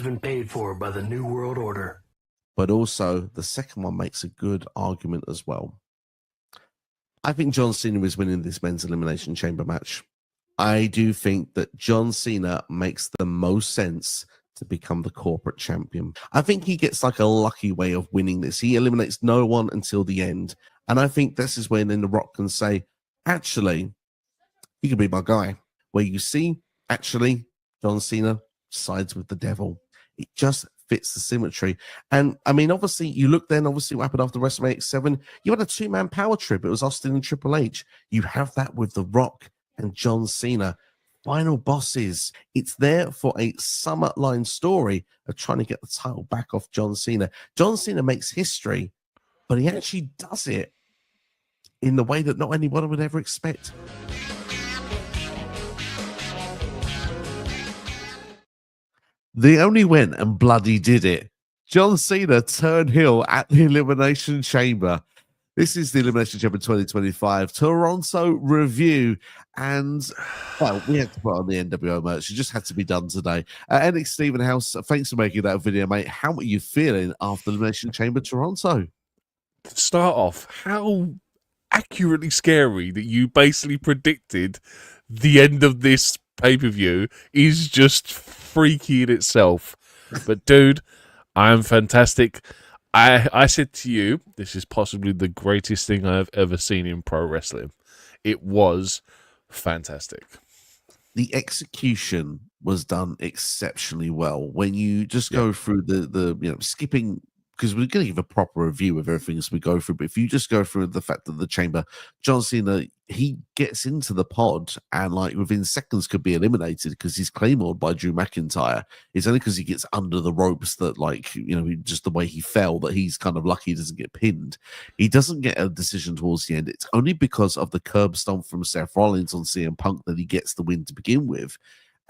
been paid for by the New World Order. But also, the second one makes a good argument as well. I think John Cena is winning this men's elimination chamber match. I do think that John Cena makes the most sense to become the corporate champion. I think he gets like a lucky way of winning this. He eliminates no one until the end. And I think this is when The Rock can say, actually, he can be my guy. Where you see, actually, John Cena sides with the devil. It just fits the symmetry. And I mean, obviously, you look then, obviously, what happened after WrestleMania 7, you had a two-man power trip. It was Austin and Triple H. You have that with The Rock and John Cena. Final bosses. It's there for a Summerline story of trying to get the title back off John Cena. John Cena makes history, but he actually does it in the way that not anyone would ever expect. They only went and bloody did it. John Cena turned heel at the Elimination Chamber. This is the Elimination Chamber 2025 Toronto review. And, well, we had to put on the NWO merch. It just had to be done today. Nick Stephen House, thanks for making that video, mate. How are you feeling after Elimination Chamber Toronto? To start off, how accurately scary that you basically predicted the end of this pay-per-view is just freaky in itself. But, dude, I am fantastic. I said to you, this is possibly the greatest thing I have ever seen in pro wrestling. It was fantastic. The execution was done exceptionally well. When you just go through the skipping, because we're going to give a proper review of everything as we go through, but if you just go through the fact that the chamber, John Cena, he gets into the pod and like within seconds could be eliminated because he's claymored by Drew McIntyre. It's only because he gets under the ropes that, like, just the way he fell, that he's kind of lucky he doesn't get pinned. He doesn't get a decision towards the end. It's only because of the curb stomp from Seth Rollins on CM Punk that he gets the win to begin with.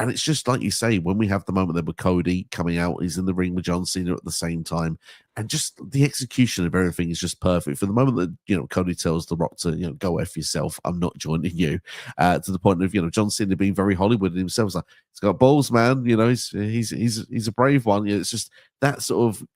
And it's just like you say, when we have the moment there with Cody coming out, he's in the ring with John Cena at the same time. And just the execution of everything is just perfect. For the moment that, Cody tells The Rock to, go F yourself, I'm not joining you, to the point of, John Cena being very Hollywood in himself. It's like, he's got balls, man. He's a brave one. It's just that sort of,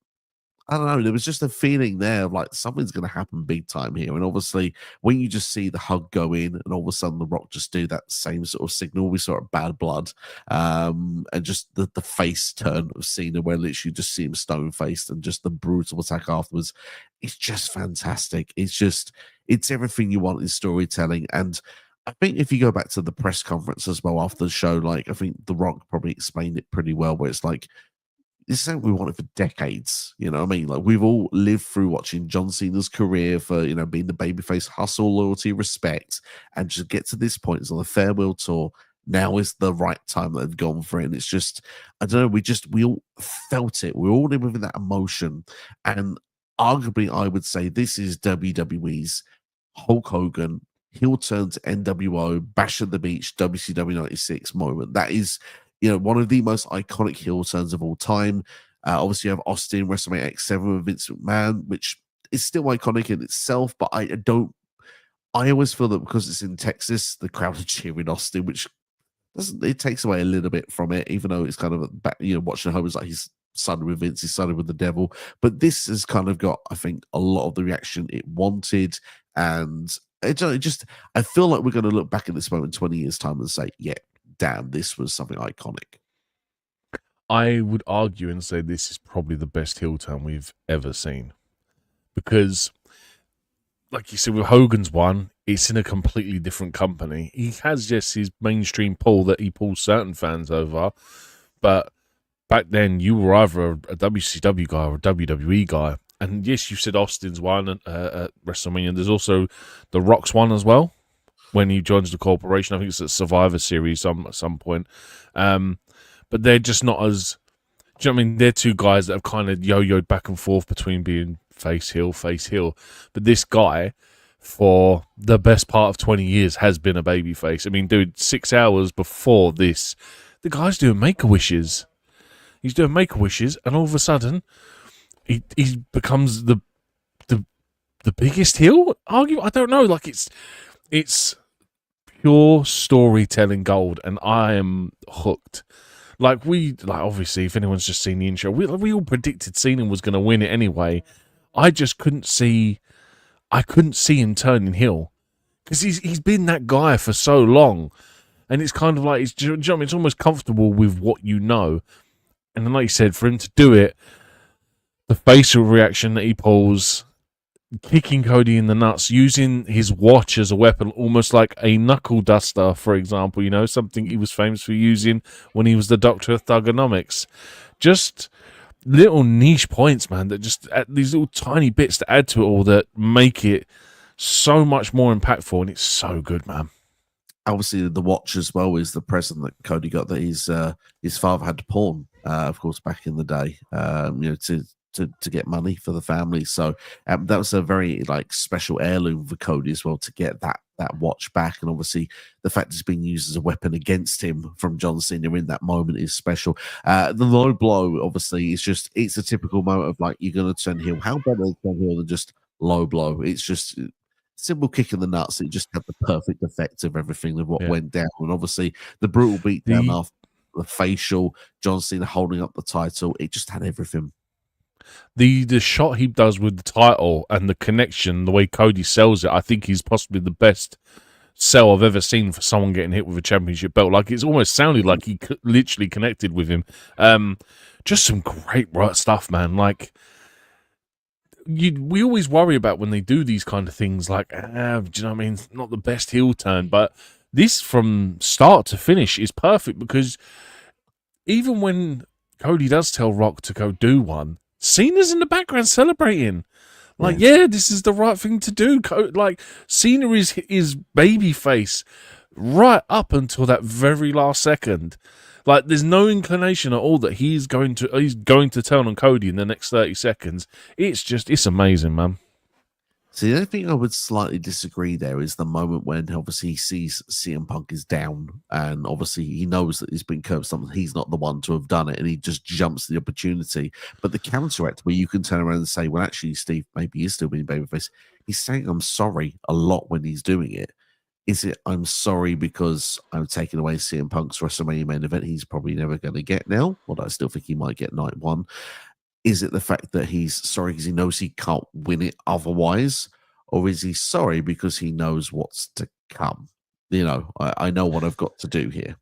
I don't know. There was just a feeling there of like something's going to happen big time here. And obviously, when you just see the hug go in and all of a sudden The Rock just do that same sort of signal, we saw it Bad Blood, and just the face turn of Cena where literally just see him stone-faced and just the brutal attack afterwards. It's just fantastic. It's everything you want in storytelling. And I think if you go back to the press conference as well after the show, like I think The Rock probably explained it pretty well, where it's like, this is something we wanted for decades. You know what I mean? Like, we've all lived through watching John Cena's career for, being the babyface, hustle, loyalty, respect, and just get to this point. It's on the farewell tour. Now is the right time that they've gone for it. And it's just, I don't know, we all felt it. We're all living with that emotion. And arguably, I would say this is WWE's Hulk Hogan heel turn to NWO, Bash at the Beach, WCW 96 moment. That is, one of the most iconic heel turns of all time. Obviously, you have Austin, WrestleMania X7 with Vince McMahon, which is still iconic in itself, but I always feel that because it's in Texas, the crowd are cheering Austin, which it takes away a little bit from it, even though it's kind of, watching home is like he's sided with Vince, he's sided with the devil. But this has kind of got, I think, a lot of the reaction it wanted. And I feel like we're going to look back at this moment 20 years' time and say, yeah, damn, this was something iconic. I would argue and say this is probably the best heel turn we've ever seen. Because, like you said, with Hogan's one, it's in a completely different company. He has just his mainstream pull that he pulls certain fans over. But back then, you were either a WCW guy or a WWE guy. And yes, you said Austin's one at WrestleMania. There's also The Rock's one as well, when he joins the corporation. I think it's a Survivor Series at some point. But they're just not as... Do you know what I mean? They're two guys that have kind of yo-yoed back and forth between being face heel. But this guy, for the best part of 20 years, has been a babyface. I mean, dude, 6 hours before this, the guy's doing Make-A-Wishes. He's doing Make-A-Wishes, and all of a sudden, he becomes the biggest heel? I don't know. Like, it's pure storytelling gold, and I am hooked. Like obviously, if anyone's just seen the intro, we all predicted Cena was going to win it anyway. I just couldn't see him turning heel because he's been that guy for so long, and it's kind of like it's almost comfortable with what you know. And then, like you said, for him to do it, the facial reaction that he pulls, kicking Cody in the nuts, using his watch as a weapon, almost like a knuckle duster, for example, something he was famous for using when he was the Doctor of Thugonomics. Just little niche points, man, that just add these little tiny bits to add to it all that make it so much more impactful, and it's so good, man. Obviously, the watch as well is the present that Cody got that his father had to pawn, of course, back in the day, to get money for the family. So that was a very special heirloom for Cody as well to get that watch back. And obviously, the fact it's being used as a weapon against him from John Cena in that moment is special. The low blow, obviously, it's a typical moment of you're going to turn heel. How better to turn heel than just low blow? It's just simple kick in the nuts. It just had the perfect effect of everything of what went down. And obviously, the brutal beatdown after the facial, John Cena holding up the title, it just had everything. The shot he does with the title and the connection, the way Cody sells it, I think he's possibly the best sell I've ever seen for someone getting hit with a championship belt. It's almost sounded like he literally connected with him. Just some great stuff, man. We always worry about when they do these kind of things, do you know what I mean? Not the best heel turn, but this from start to finish is perfect because even when Cody does tell Rock to go do one, Cena's in the background celebrating. This is the right thing to do. Cena is babyface right up until that very last second. There's no inclination at all that he's going to turn on Cody in the next 30 seconds. It's amazing, man. See, the only thing I would slightly disagree there is the moment when obviously he sees CM Punk is down and obviously he knows that he's been curbed something. He's not the one to have done it and he just jumps the opportunity. But the counteract where you can turn around and say, well, actually, Steve, maybe he's still being babyface. He's saying, I'm sorry a lot when he's doing it. Is it, I'm sorry because I'm taking away CM Punk's WrestleMania main event he's probably never going to get now? Although I still think he might get night one. Is it the fact that he's sorry because he knows he can't win it otherwise? Or is he sorry because he knows what's to come? I know what I've got to do here.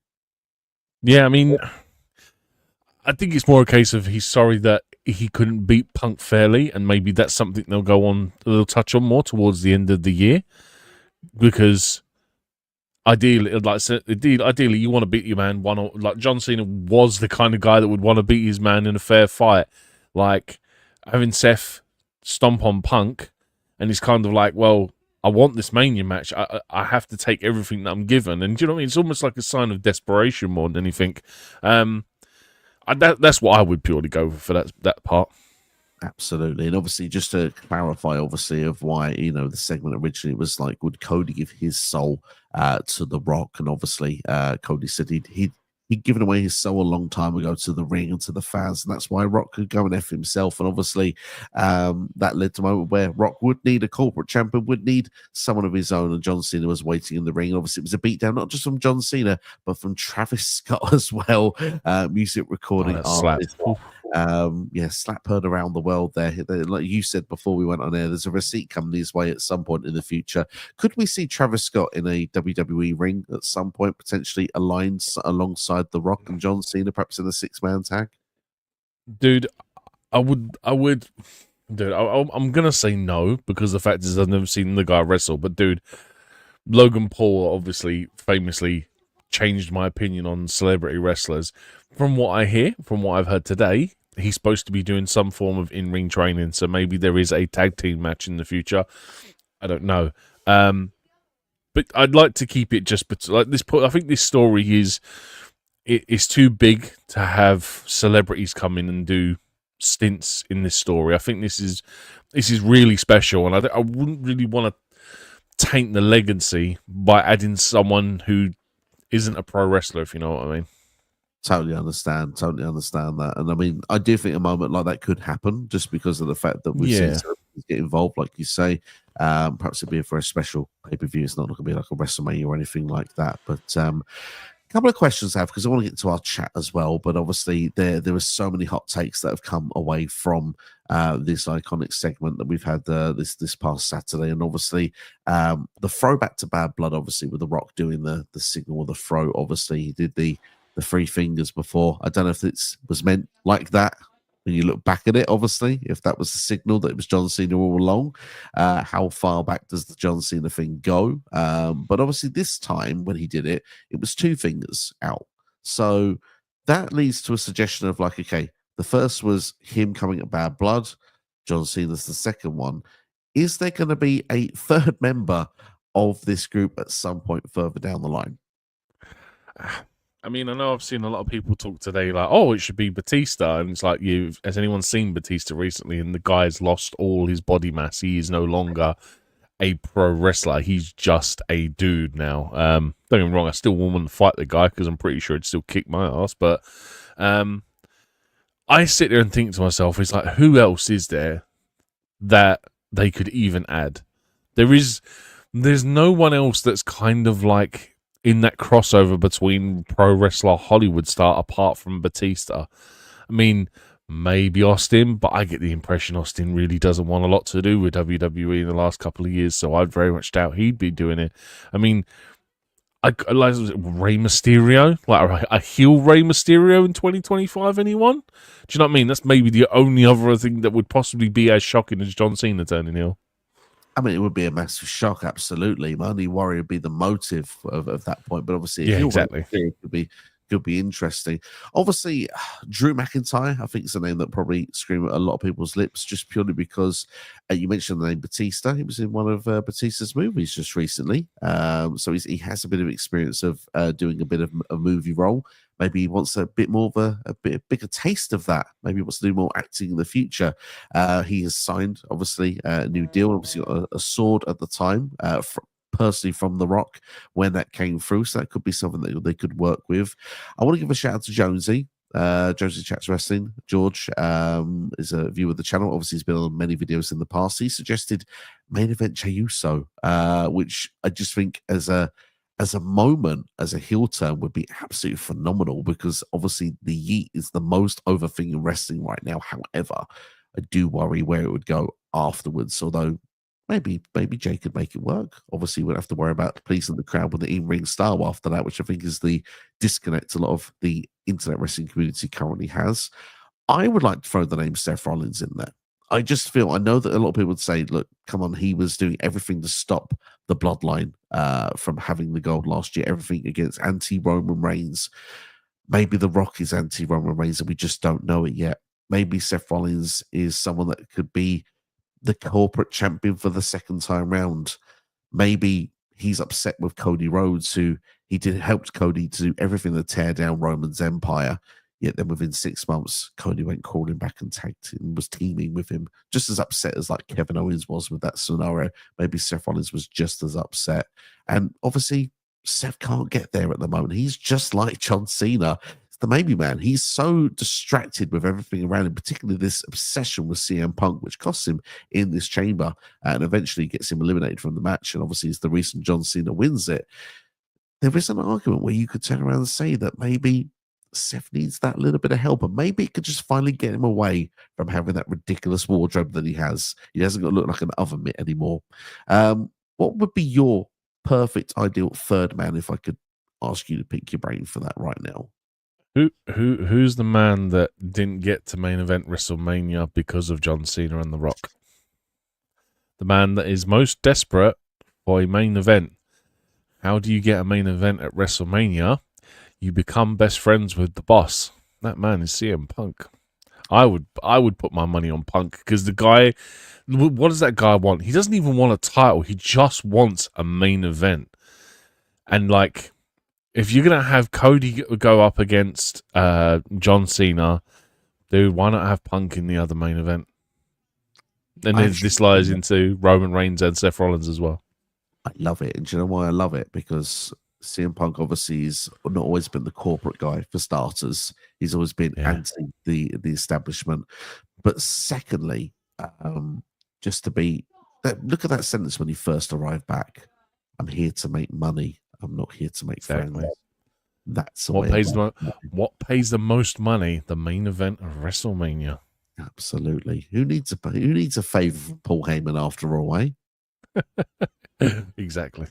Yeah, I mean, I think it's more a case of he's sorry that he couldn't beat Punk fairly, and maybe that's something they'll touch on more towards the end of the year. Because ideally, you want to beat your man John Cena was the kind of guy that would want to beat his man in a fair fight. Having Seth stomp on Punk, and he's kind of well, I want this Mania match. I have to take everything that I'm given. And do you know what I mean? It's almost like a sign of desperation more than anything. That's what I would purely go for that part. Absolutely. And obviously, just to clarify, obviously, of why, the segment originally was would Cody give his soul to The Rock? And obviously, Cody said he'd given away his soul a long time ago to the ring and to the fans, and that's why Rock could go and F himself. And obviously, that led to a moment where Rock would need a corporate champion, would need someone of his own, and John Cena was waiting in the ring. And obviously, it was a beatdown, not just from John Cena, but from Travis Scott as well, music recording artist. Slap heard around the world there. Like you said before we went on air, there's a receipt coming his way at some point in the future. Could we see Travis Scott in a WWE ring at some point, potentially aligned alongside The Rock and John Cena, perhaps in a 6-man tag? Dude, I would. Dude, I'm gonna say no because the fact is I've never seen the guy wrestle. But dude, Logan Paul obviously famously changed my opinion on celebrity wrestlers. From what I hear, from what I've heard today, he's supposed to be doing some form of in-ring training, so maybe there is a tag team match in the future. I don't know. But I'd like to keep it just like this. I think this story is too big to have celebrities come in and do stints in this story. I think this is really special, and I wouldn't really want to taint the legacy by adding someone who isn't a pro wrestler, if you know what I mean. Totally understand that. And I mean, I do think a moment like that could happen just because of the fact that we've seen celebrities get involved, like you say. Perhaps it'd be for a special pay-per-view. It's not going to be like a WrestleMania or anything like that. But couple of questions I have because I want to get to our chat as well. But obviously, there are so many hot takes that have come away from this iconic segment that we've had this past Saturday, and obviously the throwback to Bad Blood, obviously with The Rock doing the signal of the throat. Obviously, he did the three fingers before. I don't know if it was meant like that. When you look back at it, obviously, if that was the signal that it was John Cena all along, how far back does the John Cena thing go? But obviously, this time when he did it, it was two fingers out. So that leads to a suggestion of like, okay, the first was him coming at Bad Blood. John Cena's the second one. Is there going to be a third member of this group at some point further down the line? I mean, I know I've seen a lot of people talk today like, oh, it should be Batista. And it's like, has anyone seen Batista recently? And the guy's lost all his body mass. He is no longer a pro wrestler. He's just a dude now. Don't get me wrong, I still want to fight the guy because I'm pretty sure he'd still kick my ass. But I sit there and think to myself, it's like, who else is there that they could even add? There's no one else that's kind of like in that crossover between pro wrestler Hollywood star apart from Batista. I mean, maybe Austin, but I get the impression Austin really doesn't want a lot to do with WWE in the last couple of years, so I'd very much doubt he'd be doing it. I mean, I like Rey Mysterio, like a heel Rey Mysterio in 2025, anyone? Do you know what I mean? That's maybe the only other thing that would possibly be as shocking as John Cena turning heel. I mean, it would be a massive shock, absolutely. My only worry would be the motive of that point, but obviously, exactly. It could be interesting. Obviously, Drew McIntyre, I think, is a name that probably scream at a lot of people's lips, just purely because you mentioned the name Batista. He was in one of Batista's movies just recently, so he has a bit of experience of doing a bit of a movie role. Maybe he wants a bit more of a bit bigger taste of that. Maybe he wants to do more acting in the future. He has signed, obviously, a new deal. Obviously, got a sword at the time, personally from The Rock when that came through. So that could be something that they could work with. I want to give a shout out to Jonesy. Jonesy Chats Wrestling. George is a viewer of the channel. Obviously, he's been on many videos in the past. He suggested main event Jey Uso, which I just think as a moment, as a heel turn, would be absolutely phenomenal because obviously the Yeet is the most over thing in wrestling right now. However, I do worry where it would go afterwards, although maybe Jay could make it work. Obviously, we'll have to worry about pleasing the crowd with the in-ring style after that, which I think is the disconnect a lot of the internet wrestling community currently has. I would like to throw the name Seth Rollins in there. I just feel, I know that a lot of people would say, look, come on, he was doing everything to stop the bloodline from having the gold last year, everything against anti-Roman Reigns. Maybe The Rock is anti-Roman Reigns and we just don't know it yet. Maybe Seth Rollins is someone that could be the corporate champion for the second time round. Maybe he's upset with Cody Rhodes, who helped Cody to do everything to tear down Roman's empire. Yet then within 6 months, Cody went crawling back and was teaming with him, just as upset as like Kevin Owens was with that scenario. Maybe Seth Rollins was just as upset. And obviously, Seth can't get there at the moment. He's just like John Cena. It's the maybe man. He's so distracted with everything around him, particularly this obsession with CM Punk, which costs him in this chamber and eventually gets him eliminated from the match. And obviously, is the reason John Cena wins it. There is an argument where you could turn around and say that maybe Seth needs that little bit of help, and maybe it could just finally get him away from having that ridiculous wardrobe that he has. He hasn't got to look like an oven mitt anymore. What would be your perfect ideal third man if I could ask you to pick your brain for that right now? Who's the man that didn't get to main event WrestleMania because of John Cena and The Rock? The man that is most desperate for a main event. How do you get a main event at WrestleMania? You become best friends with the boss. That man is CM Punk. I would put my money on Punk because the guy, what does that guy want? He doesn't even want a title. He just wants a main event. And like, if you're going to have Cody go up against John Cena, dude, why not have Punk in the other main event? And this lies into Roman Reigns and Seth Rollins as well. I love it. And do you know why I love it? Because CM Punk obviously has not always been the corporate guy for starters. He's always been anti the establishment. But secondly, just to be look at that sentence when he first arrived back. I'm here to make money. I'm not here to make friends. That's the What way. what pays the most money? The main event of WrestleMania. Absolutely. Who needs a favor from Paul Heyman after all, eh? Exactly.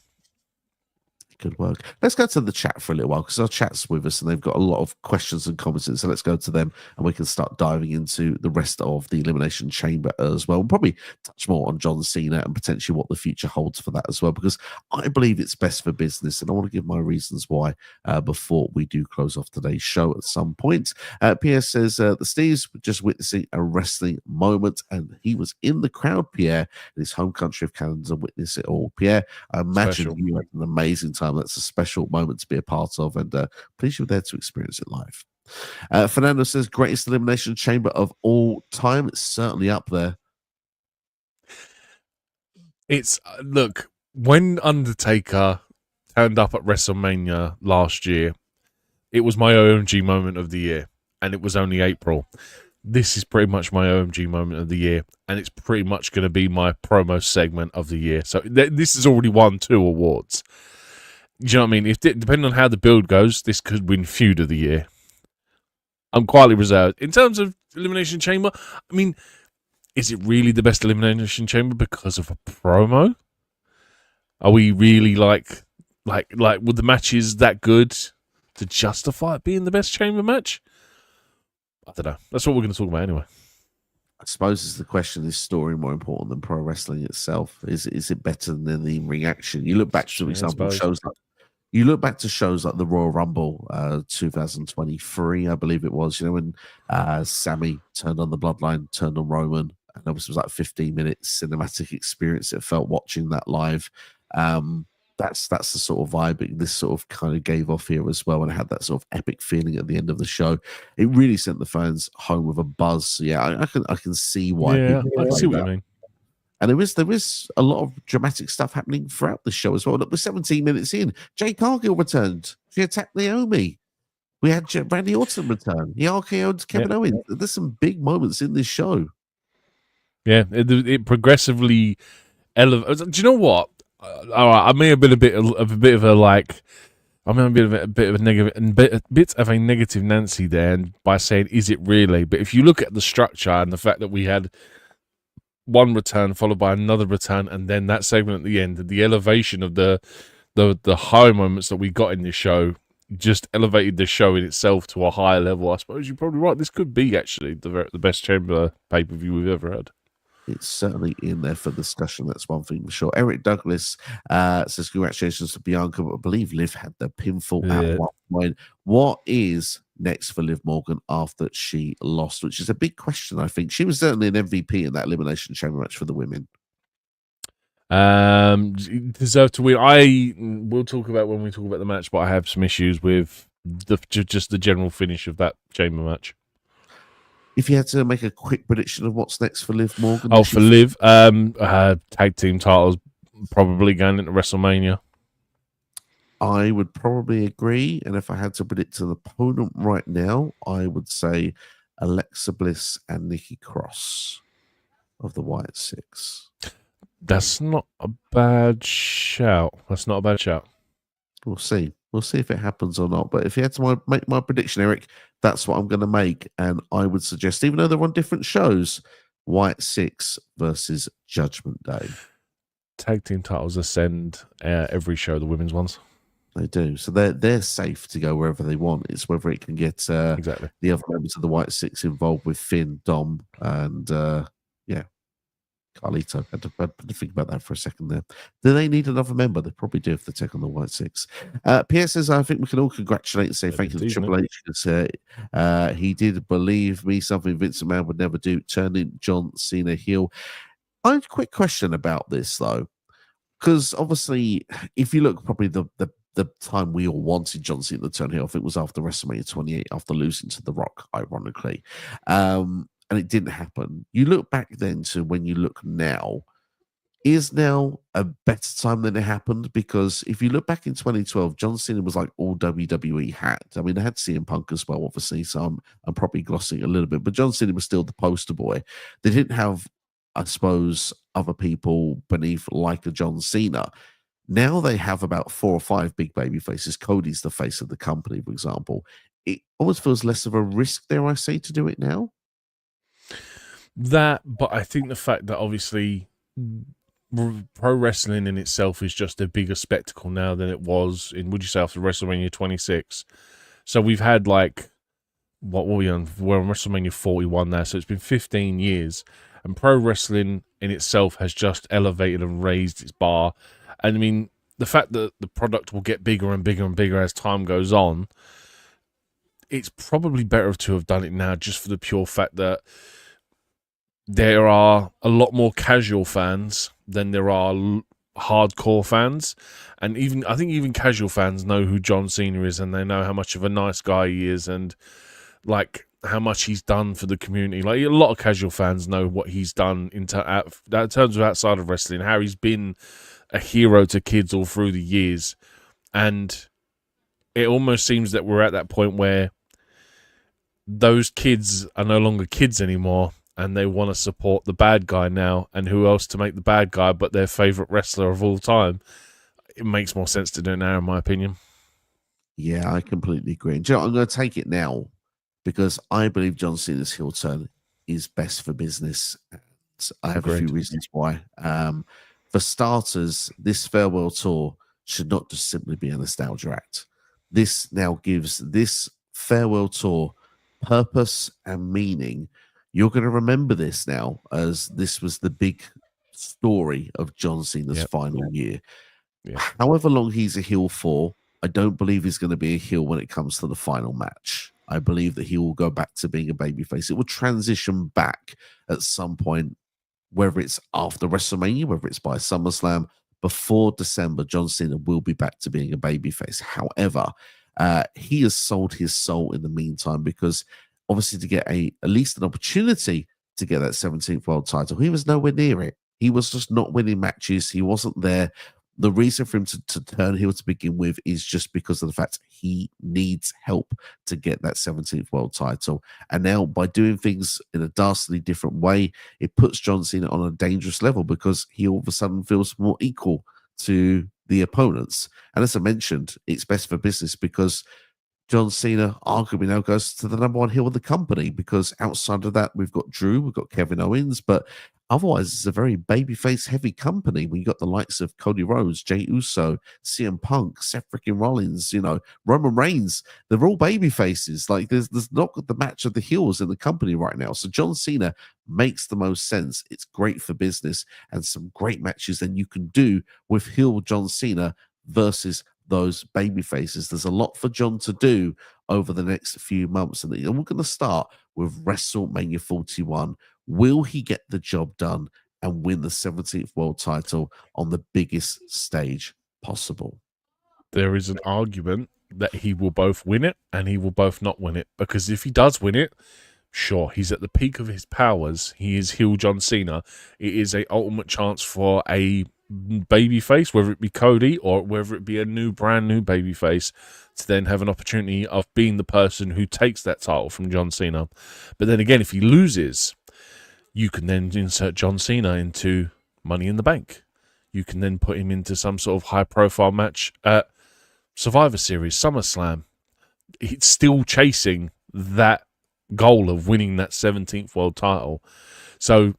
Good work. Let's go to the chat for a little while because our chat's with us and they've got a lot of questions and comments in. So let's go to them and we can start diving into the rest of the Elimination Chamber as well. We'll probably touch more on John Cena and potentially what the future holds for that as well, because I believe it's best for business and I want to give my reasons why before we do close off today's show at some point. Pierre says the Steves were just witnessing a wrestling moment and he was in the crowd, Pierre, in his home country of Canada, to witness it all. Pierre, I imagine Special. you had an amazing time. That's a special moment to be a part of, and please you're there to experience it live. Fernando says greatest Elimination Chamber of all time. It's certainly up there. It's look, when Undertaker turned up at WrestleMania last year, it was my OMG moment of the year, and it was only April. This is pretty much my OMG moment of the year, and it's pretty much going to be my promo segment of the year. So this has already won 2 awards. Do you know what I mean? If depending on how the build goes, this could win Feud of the Year. I'm quietly reserved. In terms of Elimination Chamber, I mean, is it really the best Elimination Chamber because of a promo? Are we really like were the matches that good to justify it being the best chamber match? I don't know. That's what we're going to talk about anyway. I suppose is the question: is story more important than pro wrestling itself? Is it better than the reaction? You look back to, for example, shows like the Royal Rumble 2023, I believe it was. You know, when Sami turned on the Bloodline, turned on Roman, and obviously it was like 15 minutes cinematic experience. It felt watching that live. That's the sort of vibe this sort of kind of gave off here as well, and it had that sort of epic feeling at the end of the show. It really sent the fans home with a buzz. So yeah, I can see why. Yeah, people I can see what that. you mean. And there was a lot of dramatic stuff happening throughout the show as well. Look, we're 17 minutes in. Jade Cargill returned. She attacked Naomi. We had Randy Orton return. He RKO'd Kevin Owens. There's some big moments in this show. Yeah, it progressively elevates. Do you know what? All right, I may have been a bit of a like. I mean, a bit of a negative Nancy there, and by saying, "Is it really?" But if you look at the structure and the fact that we had one return followed by another return, and then that segment at the end, the elevation of the high moments that we got in this show just elevated the show in itself to a higher level. I suppose you're probably right. This could be actually the best chamber pay-per-view we've ever had. It's certainly in there for discussion. That's one thing for sure. Eric Douglas says, congratulations to Bianca, but I believe Liv had the pinfall at one point. What is next for Liv Morgan after she lost? Which is a big question, I think. She was certainly an MVP in that Elimination Chamber match for the women. Deserved to win. We'll talk about when we talk about the match, but I have some issues with just the general finish of that chamber match. If you had to make a quick prediction of what's next for Liv Morgan. Oh, for Liv, tag team titles probably going into WrestleMania. I would probably agree. And if I had to predict an opponent right now, I would say Alexa Bliss and Nikki Cross of the Wyatt Six. That's not a bad shout. We'll see. We'll see if it happens or not. But if you had to make my prediction, Eric, that's what I'm going to make. And I would suggest, even though they're on different shows, Wyatt Six versus Judgment Day. Tag team titles ascend every show, the women's ones. They do. So they're safe to go wherever they want. It's whether it can get exactly the other members of the Wyatt Six involved with Finn, Dom, and Carlito. I had to think about that for a second there. Do they need another member? They probably do if they take on the Wyatt Six. Pierre says, I think we can all congratulate and say thank you to Triple H because he did believe me, something Vince McMahon would never do, turning John Cena heel. I have a quick question about this, though, because obviously, if you look probably the time we all wanted John Cena to turn heel, I think it was after WrestleMania 28, after losing to The Rock, ironically. And it didn't happen. You look back then to when you look now, is now a better time than it happened? Because if you look back in 2012, John Cena was like all WWE had. I mean, they had CM Punk as well, obviously, so I'm probably glossing a little bit, but John Cena was still the poster boy. They didn't have, I suppose, other people beneath like a John Cena. Now they have about 4 or 5 big baby faces. Cody's the face of the company, for example. It almost feels less of a risk, dare I say, to do it now. But I think the fact that obviously pro wrestling in itself is just a bigger spectacle now than it was in, would you say, after WrestleMania 26? So we've had like, what were we on? We're on WrestleMania 41 now, so it's been 15 years. And pro wrestling in itself has just elevated and raised its bar. And I mean, the fact that the product will get bigger and bigger and bigger as time goes on, it's probably better to have done it now just for the pure fact that there are a lot more casual fans than there are hardcore fans. And I think even casual fans know who John Cena is, and they know how much of a nice guy he is, and like how much he's done for the community. Like a lot of casual fans know what he's done in terms of outside of wrestling, how he's been a hero to kids all through the years. And it almost seems that we're at that point where those kids are no longer kids anymore, and they want to support the bad guy now. And who else to make the bad guy but their favorite wrestler of all time? It makes more sense to do it now, in my opinion. Yeah, I completely agree. And I'm going to take it now because I believe John Cena's heel turn is best for business. I have a few reasons why. For starters, this farewell tour should not just simply be a nostalgia act. This now gives this farewell tour purpose and meaning. You're going to remember this now as this was the big story of John Cena's final year. Yep. However long he's a heel for, I don't believe he's going to be a heel when it comes to the final match. I believe that he will go back to being a babyface. It will transition back at some point, whether it's after WrestleMania, whether it's by SummerSlam. Before December, John Cena will be back to being a babyface. However, he has sold his soul in the meantime, because obviously to get at least an opportunity to get that 17th world title, he was nowhere near it. He was just not winning matches. He wasn't there. The reason for him to turn heel to begin with is just because of the fact he needs help to get that 17th world title. And now by doing things in a dastardly different way, it puts John Cena on a dangerous level, because he all of a sudden feels more equal to the opponents. And as I mentioned, it's best for business because John Cena arguably now goes to the number one heel of the company, because outside of that, we've got Drew, we've got Kevin Owens, but otherwise it's a very babyface heavy company. We got the likes of Cody Rhodes, Jey Uso, CM Punk, Seth freaking Rollins, Roman Reigns. They're all baby faces. Like there's not the match of the heels in the company right now. So John Cena makes the most sense. It's great for business, and some great matches then you can do with heel John Cena versus those baby faces. There's a lot for John to do over the next few months, and we're going to start with WrestleMania 41. Will he get the job done and win the 17th world title on the biggest stage possible? There is an argument that he will both win it and he will both not win it, because if he does win it, sure, he's at the peak of his powers. He is heel John Cena. It is a ultimate chance for a babyface, whether it be Cody or whether it be a brand new babyface, to then have an opportunity of being the person who takes that title from John Cena. But then again, if he loses, you can then insert John Cena into Money in the Bank. You can then put him into some sort of high-profile match at Survivor Series, SummerSlam. It's still chasing that goal of winning that 17th world title. So,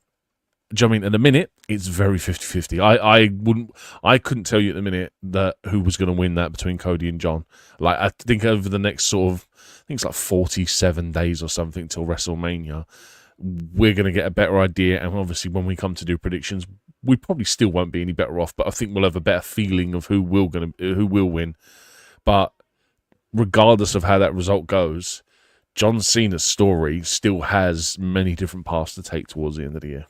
do you know what I mean? At the minute, it's very 50-50. I couldn't tell you at the minute that who was going to win that between Cody and John. Like, I think over the next I think it's like 47 days or something till WrestleMania, we're going to get a better idea. And obviously, when we come to do predictions, we probably still won't be any better off, but I think we'll have a better feeling of who will win. But regardless of how that result goes, John Cena's story still has many different paths to take towards the end of the year.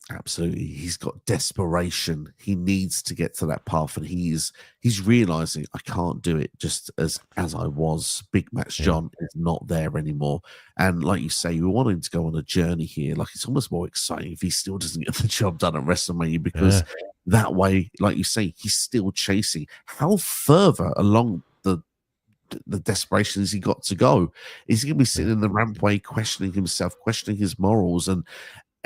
Absolutely. He's got desperation. He needs to get to that path, and he's realizing, I can't do it just as I was. Big Match John is not there anymore. And like you say, we want him to go on a journey here. Like, it's almost more exciting if he still doesn't get the job done at WrestleMania, because that way, like you say, he's still chasing. How further along the desperation has he got to go? Is he going to be sitting in the rampway questioning himself, questioning his morals? And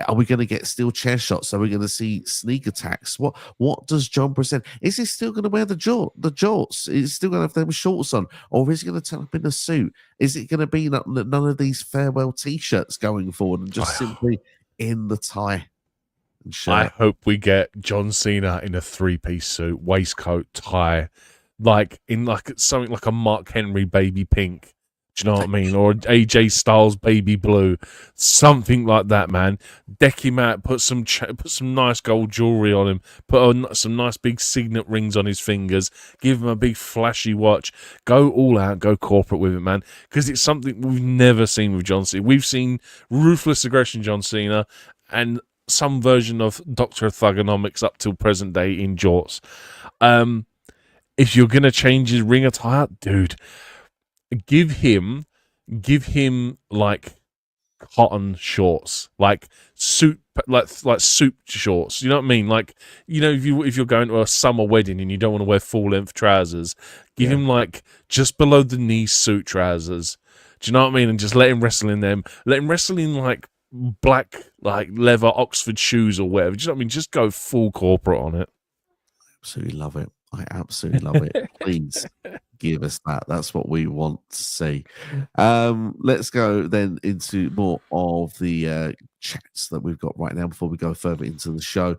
Are we going to get steel chair shots? Are we going to see sneak attacks? What does John present? Is he still going to wear the jorts? Is he still going to have them shorts on? Or is he going to turn up in a suit? Is it going to be none of these farewell T-shirts going forward and just simply in the tie and shirt? I hope we get John Cena in a 3-piece suit, waistcoat, tie, like in like something like a Mark Henry baby pink. Do you know what I mean? Or AJ Styles baby blue, something like that, man. Deck him out, put some nice gold jewelry on him, put on some nice big signet rings on his fingers, give him a big flashy watch. Go all out, go corporate with it, man. Because it's something we've never seen with John Cena. We've seen ruthless aggression John Cena and some version of Dr. Thugonomics up till present day in jorts. If you're gonna change his ring attire, dude, give him like cotton shorts, like suit, like suit shorts. You know what I mean? Like, you know, if you're going to a summer wedding and you don't want to wear full length trousers, give him like just below the knee suit trousers. Do you know what I mean? And just let him wrestle in them. Let him wrestle in like black, like leather Oxford shoes or whatever. Do you know what I mean? Just go full corporate on it. Absolutely love it. I absolutely love it. Please give us that. That's what we want to see. Let's go then into more of the chats that we've got right now before we go further into the show.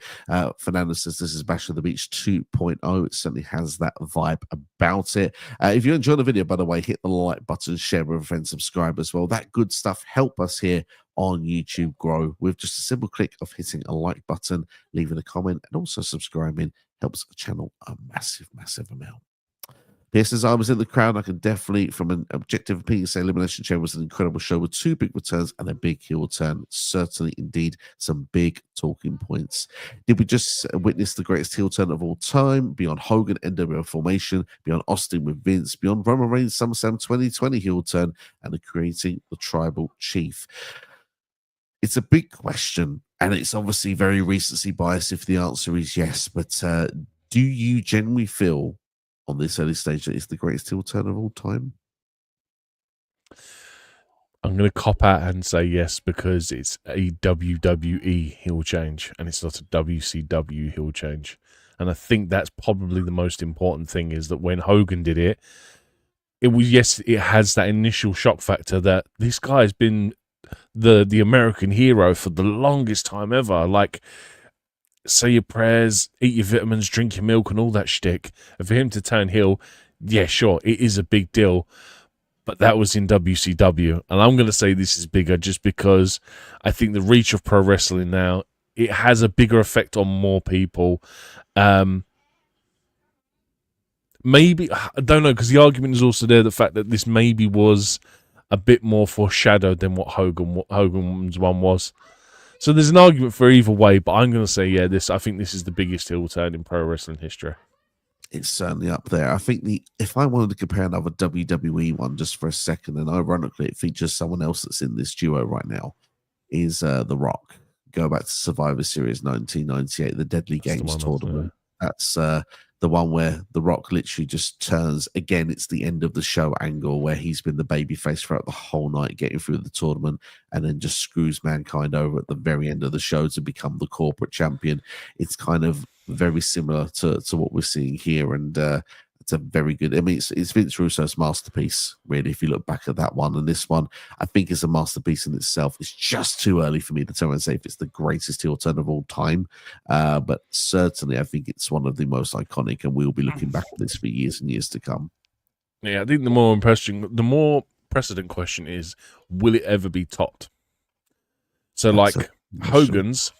Fernando says this is Bash of the Beach 2.0. It certainly has that vibe about it. If you enjoyed the video, by the way, hit the like button, share with a friend, subscribe as well. That good stuff help us here on YouTube grow with just a simple click of hitting a like button, leaving a comment, and also subscribing. Helps the channel a massive amount. Pierce says, I was in the crowd. I can definitely, from an objective opinion, say Elimination Chamber was an incredible show with 2 big returns and a big heel turn. Certainly, indeed, some big talking points. Did we just witness the greatest heel turn of all time? Beyond Hogan, NWO formation, beyond Austin with Vince, beyond Roman Reigns, SummerSlam 2020 heel turn, and the creating the Tribal Chief. It's a big question, and it's obviously very recency biased if the answer is yes. But do you genuinely feel on this early stage that it's the greatest heel turn of all time? I'm going to cop out and say yes because it's a WWE heel change and it's not a WCW heel change. And I think that's probably the most important thing is that when Hogan did it, it was, yes, it has that initial shock factor that this guy's been the American hero for the longest time ever. Like, say your prayers, eat your vitamins, drink your milk and all that shtick. And for him to turn heel, yeah, sure, it is a big deal. But that was in WCW. And I'm going to say this is bigger just because I think the reach of pro wrestling now, it has a bigger effect on more people. Maybe, I don't know, because the argument is also there, the fact that this maybe was a bit more foreshadowed than what Hogan's one was. So there's an argument for either way, but I'm going to say, yeah, I think this is the biggest heel turn in pro wrestling history. It's certainly up there. I think if I wanted to compare another WWE one just for a second, and ironically it features someone else that's in this duo right now, is The Rock. Go back to Survivor Series 1998, the Deadly Games tournament. That's the one where The Rock literally just turns, again, it's the end of the show angle where he's been the babyface throughout the whole night, getting through the tournament, and then just screws Mankind over at the very end of the show to become the corporate champion. It's kind of very similar to what we're seeing here, and it's a very good, I mean, it's Vince Russo's masterpiece, really, if you look back at that one. And this one, I think, is a masterpiece in itself. It's just too early for me to tell and say if it's the greatest heel turn of all time. But certainly, I think it's one of the most iconic, and we'll be looking back at this for years and years to come. Yeah, I think the more precedent question is, will it ever be topped? So, That's like, Hogan's...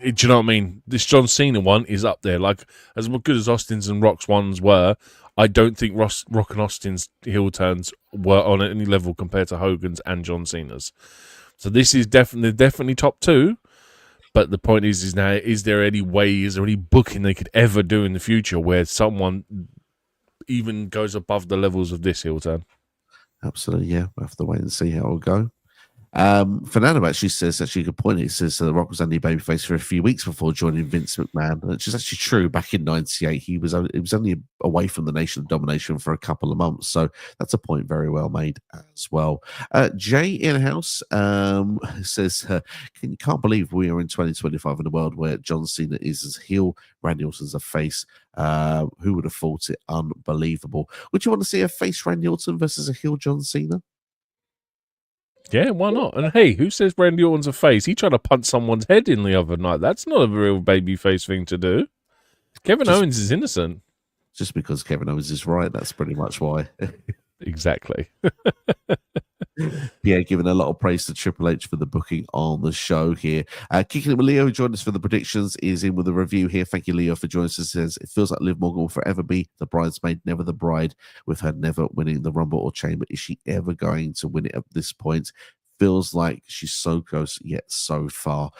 Do you know what I mean? This John Cena one is up there. Like, as good as Austin's and Rock's ones were, I don't think Rock and Austin's heel turns were on any level compared to Hogan's and John Cena's. So this is definitely top 2. But the point is now, is there any booking they could ever do in the future where someone even goes above the levels of this heel turn? Absolutely, yeah. We'll have to wait and see how it'll go. Fernando actually says, actually a good point. He says The Rock was only a babyface for a few weeks before joining Vince McMahon, which is actually true. Back in '98, he was only away from the Nation of Domination for a couple of months, so that's a point very well made as well. Jay in-house says, can't believe we are in 2025 in a world where John Cena is as heel, Randy Orton's a face. Who would have thought it? Unbelievable. Would you want to see a face Randy Orton versus a heel John Cena? Yeah, why not? And hey, who says Randy Orton's a face? He tried to punch someone's head in the other night. That's not a real babyface thing to do. Kevin Owens is innocent. Just because Kevin Owens is right, that's pretty much why. Exactly. Yeah, giving a lot of praise to Triple H for the booking on the show here. Kicking it with Leo, who joined us for the predictions, is in with a review here. Thank you, Leo, for joining us. It says, it feels like Liv Morgan will forever be the bridesmaid, never the bride, with her never winning the Rumble or Chamber. Is she ever going to win it at this point? Feels like she's so close, yet so far.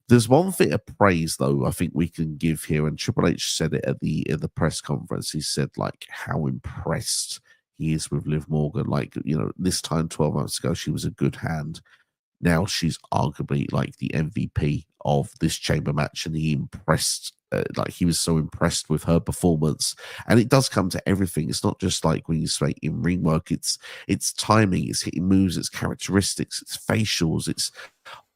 There's one thing of praise, though, I think we can give here, and Triple H said it at the press conference. He said, like, how impressed he is with Liv Morgan. Like, you know, this time 12 months ago, she was a good hand. Now she's arguably like the MVP of this chamber match, and he impressed, like he was so impressed with her performance. And it does come to everything. It's not just like when you say in ring work, it's timing, it's hitting moves, it's characteristics, it's facials, it's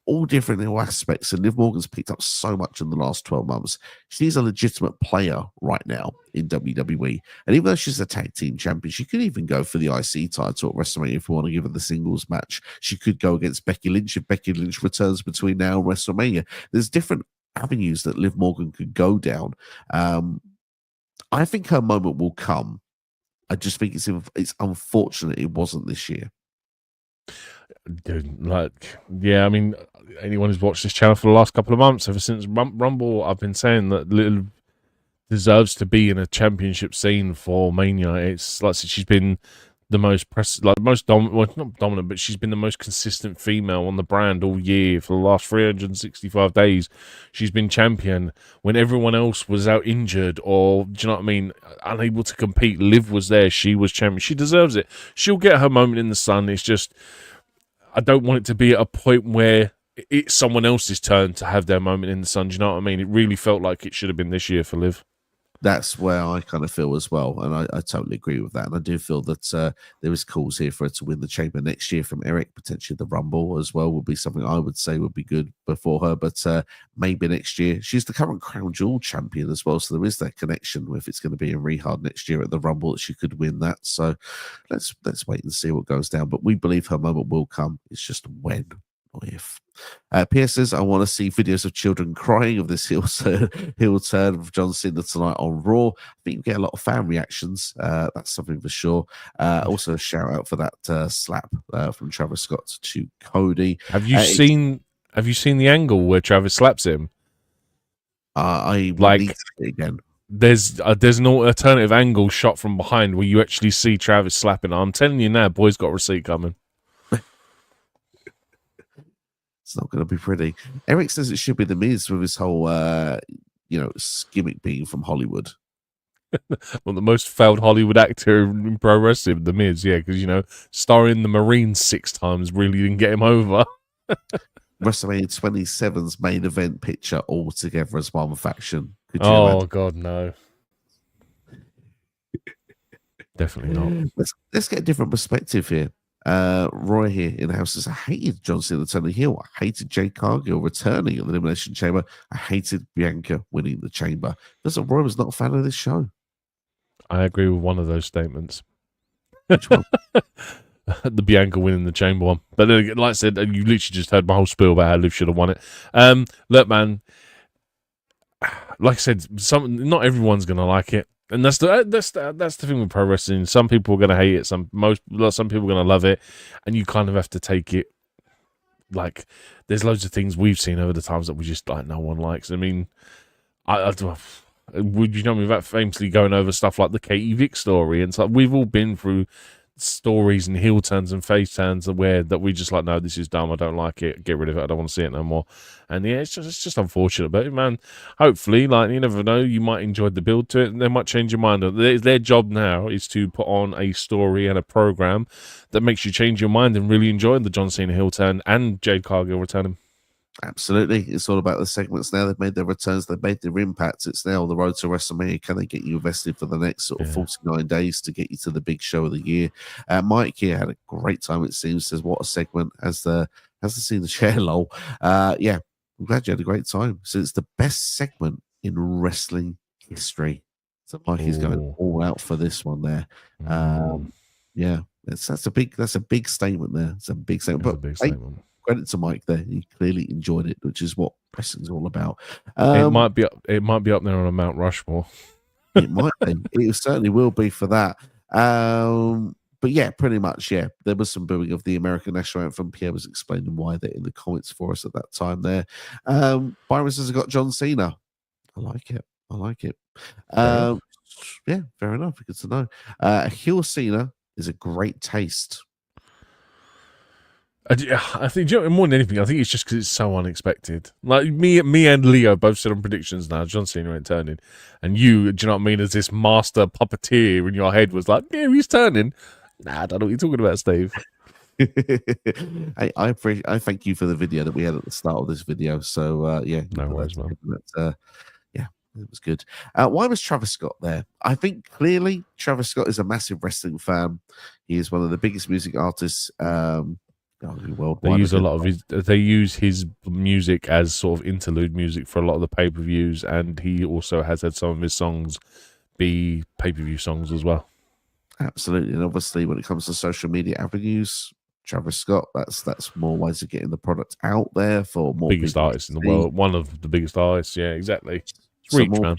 all different little aspects. And Liv Morgan's picked up so much in the last 12 months. She's a legitimate player right now in WWE. And even though she's a tag team champion, she could even go for the IC title at WrestleMania if we want to give her the singles match. She could go against Becky Lynch if Becky Lynch returns between now and WrestleMania. There's different avenues that Liv Morgan could go down. I think her moment will come. I just think it's unfortunate it wasn't this year. Dude, like, yeah, I mean, anyone who's watched this channel for the last couple of months, ever since Rumble, I've been saying that Liv deserves to be in a championship scene for Mania. It's like she's been the most dominant, well, not dominant, but she's been the most consistent female on the brand all year for the last 365 days. She's been champion when everyone else was out injured or, do you know what I mean, unable to compete. Liv was there. She was champion. She deserves it. She'll get her moment in the sun. It's just, I don't want it to be at a point where it's someone else's turn to have their moment in the sun. Do you know what I mean? It really felt like it should have been this year for Liv. That's where I kind of feel as well. And I totally agree with that. And I do feel that there is calls here for her to win the chamber next year from Eric. Potentially the Rumble as well would be something I would say would be good before her. But maybe next year. She's the current Crown Jewel champion as well. So there is that connection if it's going to be in Rehard next year at the Rumble that she could win that. So let's wait and see what goes down. But we believe her moment will come. It's just when. If Pierce says, I want to see videos of children crying of this heel turn of John Cena tonight on Raw. I think you get a lot of fan reactions. That's something for sure. Also, a shout out for that slap from Travis Scott to Cody. Have you seen the angle where Travis slaps him? I like need to see it again. There's an alternative angle shot from behind where you actually see Travis slapping. I'm telling you now, boy's got a receipt coming. It's not going to be pretty. Eric says it should be The Miz with his whole, gimmick being from Hollywood. Well, the most failed Hollywood actor in pro wrestling, The Miz, yeah, because, starring the Marines 6 times really didn't get him over. WrestleMania 27's main event picture all together as one faction. Oh, God, no. Definitely not. Let's get a different perspective here. Roy here in the house says, I hated John Cena turning heel. I hated Jade Cargill returning in the Elimination Chamber. I hated Bianca winning the Chamber. Does Roy was not a fan of this show? I agree with one of those statements. Which one? The Bianca winning the Chamber one. But like I said, you literally just heard my whole spiel about how Liv should have won it. Look, man, like I said, not everyone's gonna like it. And that's the thing with pro wrestling. Some people are going to hate it. Some people are going to love it, and you kind of have to take it. Like, there's loads of things we've seen over the times that we just like no one likes. I mean, would you know me about famously going over stuff like the Katie Vick story and stuff? We've all been through stories and heel turns and face turns that we just like, no, this is dumb, I don't like it, get rid of it, I don't want to see it no more. And yeah, it's just unfortunate, but man, hopefully, like, you never know, you might enjoy the build to it and they might change your mind. Their job now is to put on a story and a program that makes you change your mind and really enjoy the John Cena heel turn and Jade Cargill returning. Absolutely. It's all about the segments now. They've made their returns. They've made their impacts. It's now the road to WrestleMania. Can they get you invested for the next sort of 49 days to get you to the big show of the year? Mike here had a great time, it seems. Says, what a segment. Has the seen the chair lol. Yeah, I'm glad you had a great time. So it's the best segment in wrestling history. So Mike is going all out for this one there. Yeah, that's a big statement there. It's a big statement. But a big statement. Credit to Mike there. He clearly enjoyed it, which is what wrestling's all about. It might be up there on a Mount Rushmore. It might be. It certainly will be for that. But yeah, pretty much, yeah. There was some booing of the American national anthem. Pierre was explaining why they're in the comments for us at that time there. Byron says, I got John Cena. I like it. Yeah, fair enough. Good to know. Heel Cena is a great taste. I think, more than anything, I think it's just because it's so unexpected. Like me and Leo both said on predictions now, John Cena ain't turning, and you, do you know what I mean? As this master puppeteer in your head was like, yeah, he's turning. Nah, I don't know what you're talking about, Steve. I thank you for the video that we had at the start of this video. So yeah, no worries, man. Yeah, it was good. Why was Travis Scott there? I think clearly Travis Scott is a massive wrestling fan. He is one of the biggest music artists. They use a lot of they use his music as sort of interlude music for a lot of the pay-per-views, and he also has had some of his songs be pay-per-view songs as well. Absolutely. And obviously when it comes to social media avenues, Travis Scott, that's more ways of getting the product out there for more biggest artist in the world, one of the biggest artists. Yeah, exactly. It's reach, man.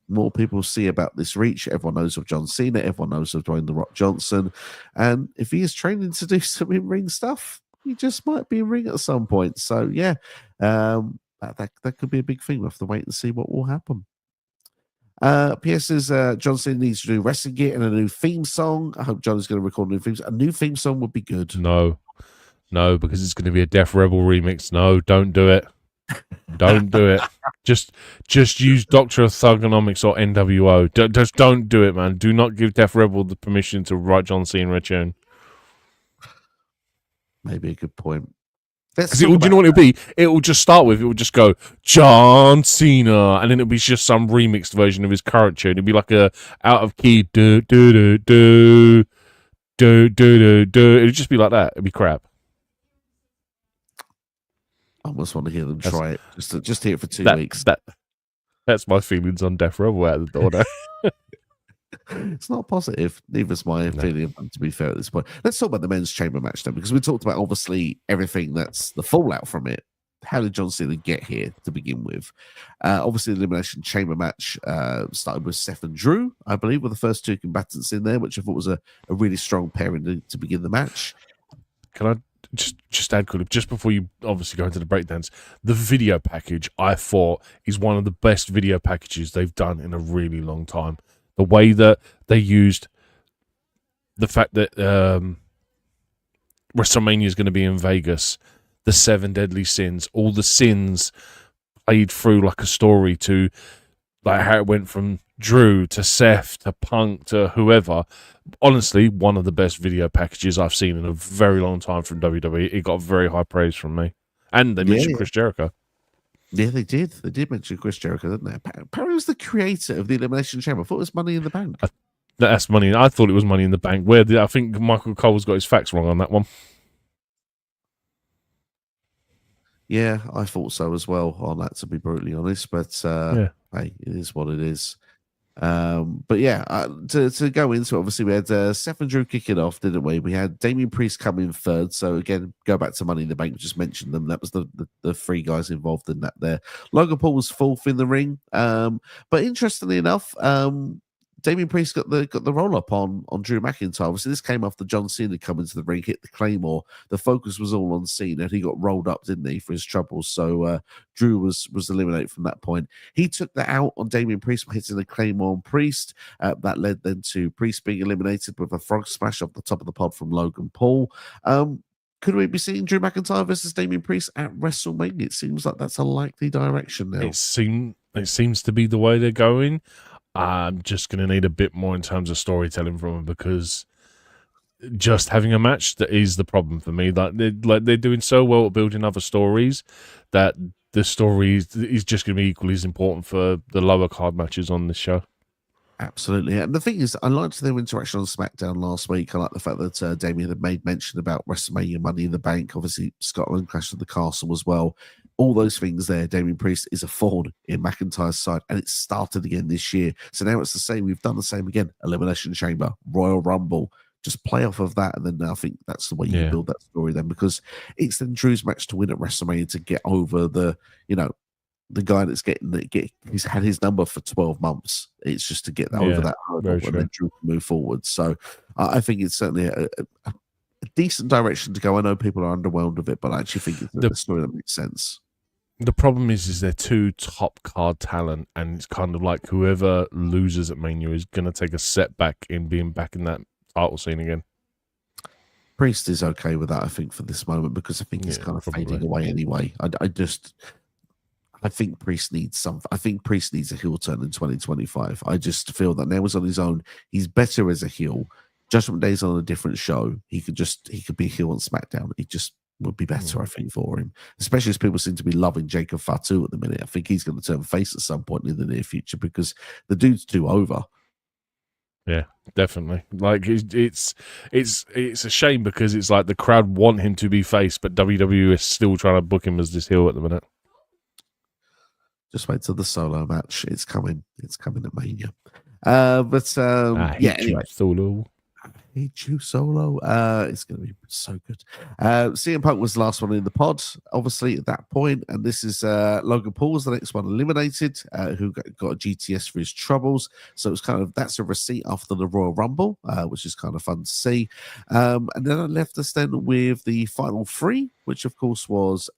More people see about this reach. Everyone knows of John Cena. Everyone knows of Dwayne The Rock Johnson. And if he is training to do some in-ring stuff, he just might be in ring at some point. So, yeah, that could be a big thing. We'll have to wait and see what will happen. P.S. says John Cena needs to do wrestling gear and a new theme song. I hope John is going to record a new theme song. A new theme song would be good. No, because it's going to be a Death Rebel remix. No, don't do it. Don't do it. Just use Doctor of Thugonomics or NWO. Just don't do it, man. Do not give Death Rebel the permission to write John Cena a tune. Maybe a good point. Because do you know what it'll be? It will just start with, it will just go John Cena, and then it'll be just some remixed version of his current tune. It'll be like a out of key do do do do do do do. It'll just be like that. It'll be crap. I almost want to hear them try it. Just hear it for 2 weeks. That's my feelings on Death Rebel out of the door now. It's not positive. Neither's my feeling, to be fair, at this point. Let's talk about the men's chamber match then, because we talked about obviously everything that's the fallout from it. How did John Cena get here to begin with? Obviously, the Elimination Chamber match started with Seth and Drew, I believe, were the first two combatants in there, which I thought was a really strong pairing to begin the match. Can I just add quickly, just before you obviously go into the breakdowns, the video package I thought is one of the best video packages they've done in a really long time. The way that they used the fact that WrestleMania is going to be in Vegas, the 7 deadly sins, all the sins played through like a story to like how it went from Drew to Seth to Punk to whoever. Honestly, one of the best video packages I've seen in a very long time from WWE. It got very high praise from me. And they mentioned Chris Jericho. Yeah, they did. They did mention Chris Jericho, didn't they? Apparently, was the creator of the Elimination Chamber. I thought it was Money in the Bank. That's money. I thought it was Money in the Bank. I think Michael Cole's got his facts wrong on that one. Yeah, I thought so as well on that, to be brutally honest. But hey, it is what it is. But yeah, to go into it, obviously we had Seth and Drew kicking off, didn't we? We had Damian Priest come in third. So again, go back to Money in the Bank, just mentioned them. That was the 3 guys involved in that there. Logan Paul was fourth in the ring. But interestingly enough, Damian Priest got the roll up on Drew McIntyre. Obviously, this came after John Cena coming to the ring, hit the Claymore. The focus was all on Cena, and he got rolled up, didn't he, for his troubles? So Drew was eliminated from that point. He took that out on Damian Priest by hitting the Claymore on Priest. That led then to Priest being eliminated with a frog smash off the top of the pod from Logan Paul. Could we be seeing Drew McIntyre versus Damian Priest at WrestleMania? It seems like that's a likely direction now. It seems to be the way they're going. I'm just going to need a bit more in terms of storytelling from them, because just having a match that is the problem for me. They're doing so well at building other stories that the story is just going to be equally as important for the lower card matches on this show. Absolutely. And the thing is, I liked their interaction on SmackDown last week. I like the fact that Damian had made mention about WrestleMania Money in the Bank. Obviously, Scotland Clash of the Castle as well. All those things there. Damian Priest is a thorn in McIntyre's side, and it started again this year. So now it's the same. We've done the same again. Elimination Chamber, Royal Rumble. Just play off of that, and then I think that's the way you build that story then, because it's then Drew's match to win at WrestleMania to get over the guy that's he's had his number for 12 months. It's just to get over that hurdle and then Drew can move forward. So I think it's certainly a decent direction to go. I know people are underwhelmed with it, but I actually think it's a story that makes sense. The problem is they're two top card talent, and it's kind of like whoever loses at Mania is going to take a setback in being back in that title scene again. Priest is okay with that, I think, for this moment, because I think he's kind of fading away anyway. I think Priest needs something. I think Priest needs a heel turn in 2025. I just feel that now he's on his own. He's better as a heel. Judgment Day's on a different show. He could be a heel on SmackDown. It just would be better, I think, for him. Especially as people seem to be loving Jacob Fatu at the minute. I think he's going to turn face at some point in the near future, because the dude's too over. Yeah, definitely. Like it's a shame, because it's like the crowd want him to be face, but WWE is still trying to book him as this heel at the minute. Just wait till the solo match. It's coming. It's coming at Mania. Anyway. Solo. I hate you, Solo. It's going to be so good. CM Punk was the last one in the pod, obviously, at that point. And this is Logan Paul was the next one eliminated, who got a GTS for his troubles. So it's that's a receipt after the Royal Rumble, which is kind of fun to see. And then it left us then with the final three, which, of course, was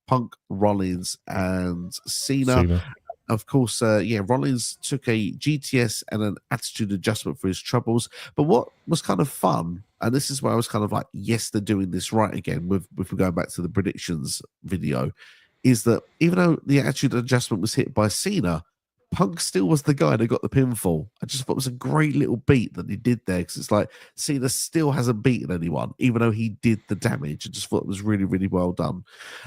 Punk, Rollins, and Cena. Of course, Rollins took a GTS and an attitude adjustment for his troubles. But what was kind of fun, and this is where I was kind of like, yes, they're doing this right again, if we're going back to the predictions video, is that even though the attitude adjustment was hit by Cena, Punk still was the guy that got the pinfall. I just thought it was a great little beat that he did there, because it's like Cena still hasn't beaten anyone, even though he did the damage. I just thought it was really, really well done.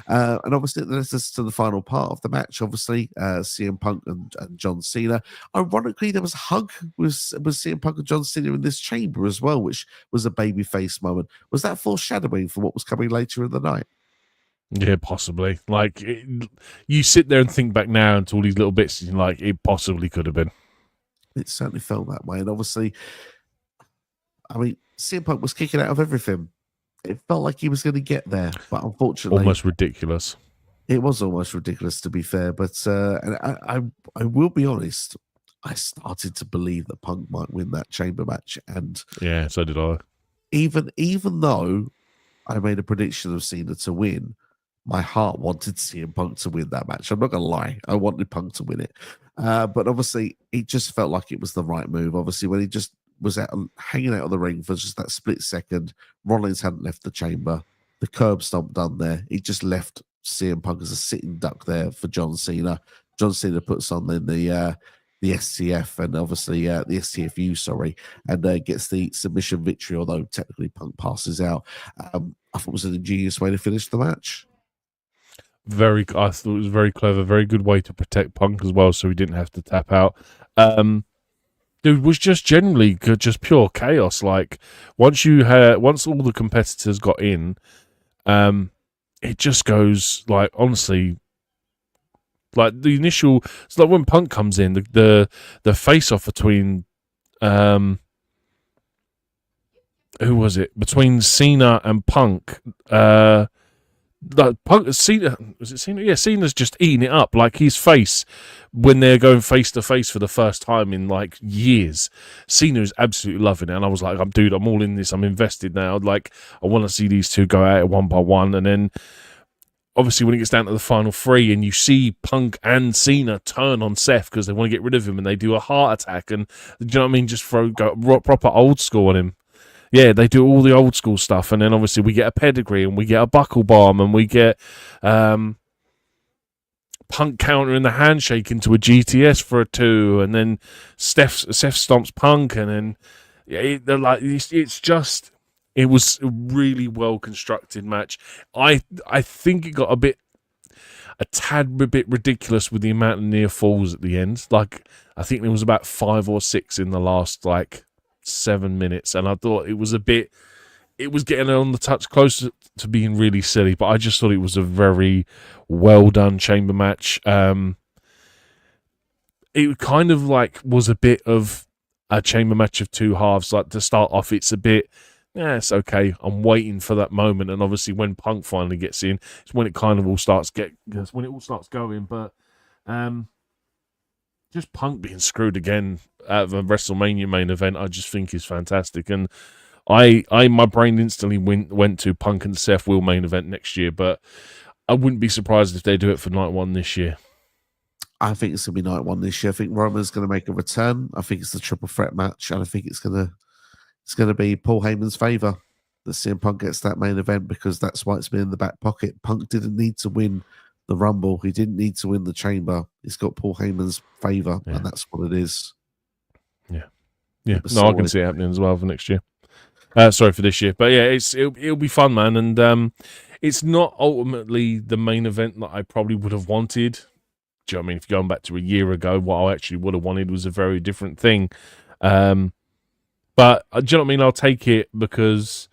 And obviously, it leads us to the final part of the match, obviously, CM Punk and John Cena. Ironically, there was a hug with CM Punk and John Cena in this chamber as well, which was a babyface moment. Was that foreshadowing for what was coming later in the night? Yeah, possibly. Like, you sit there and think back now into all these little bits, and like, it possibly could have been. It certainly felt that way. And obviously, I mean, CM Punk was kicking out of everything. It felt like he was going to get there, but unfortunately... Almost ridiculous. It was almost ridiculous, to be fair. But and I will be honest, I started to believe that Punk might win that chamber match. And yeah, so did I. Even though I made a prediction of Cena to win, my heart wanted CM Punk to win that match. I'm not going to lie. I wanted Punk to win it. But obviously, it just felt like it was the right move. Obviously, when he just was hanging out of the ring for just that split second, Rollins hadn't left the chamber. The curb stomp done there. He just left CM Punk as a sitting duck there for John Cena. John Cena puts on then the STF and obviously the STFU, sorry, and gets the submission victory, although technically Punk passes out. I thought it was an ingenious way to finish the match. I thought it was very clever, very good way to protect Punk as well, so he didn't have to tap out. Dude, was just generally good, just pure chaos. Like once all the competitors got in, it just goes like honestly, like the initial. It's like when Punk comes in, the face off between who was it? Between Cena and Punk. Cena, was it Cena? Yeah, Cena's just eating it up. Like his face when they're going face to face for the first time in like years. Cena is absolutely loving it, and I was like, I'm all in this. I'm invested now. Like, I want to see these two go at it one by one, and then obviously when it gets down to the final three, and you see Punk and Cena turn on Seth because they want to get rid of him, and they do a heart attack, and do you know what I mean? Just go proper old school on him. Yeah, they do all the old school stuff, and then obviously we get a pedigree, and we get a buckle bomb, and we get Punk countering the handshake into a GTS for a 2, and then Seth stomps Punk, and then they're like, it's just, it was a really well constructed match. I think it got a tad bit ridiculous with the amount of near falls at the end. Like, I think there was about 5 or 6 in the last 7 minutes, and I thought it was getting on the touch close to being really silly, but I just thought it was a very well done chamber match. It kind of was a bit of a chamber match of two halves. Like, to start off, it's a bit, it's okay. I'm waiting for that moment, and obviously when Punk finally gets in, it's when it kind of all starts going. But just Punk being screwed again at the WrestleMania main event, I just think is fantastic. And my brain instantly went to Punk and Seth will main event next year, but I wouldn't be surprised if they do it for night 1 this year. I think it's going to be night 1 this year. I think Roman's going to make a return. I think it's the triple threat match, and I think it's going to be Paul Heyman's favour that CM Punk gets that main event, because that's why it's been in the back pocket. Punk didn't need to win the Rumble. He didn't need to win the Chamber. He's got Paul Heyman's favour, and that's what it is. Yeah. No, I can see it happening as well for next year. Sorry, for this year. But yeah, it'll be fun, man. And it's not ultimately the main event that I probably would have wanted. Do you know what I mean? If you're going back to a year ago, what I actually would have wanted was a very different thing. But do you know what I mean? I'll take it because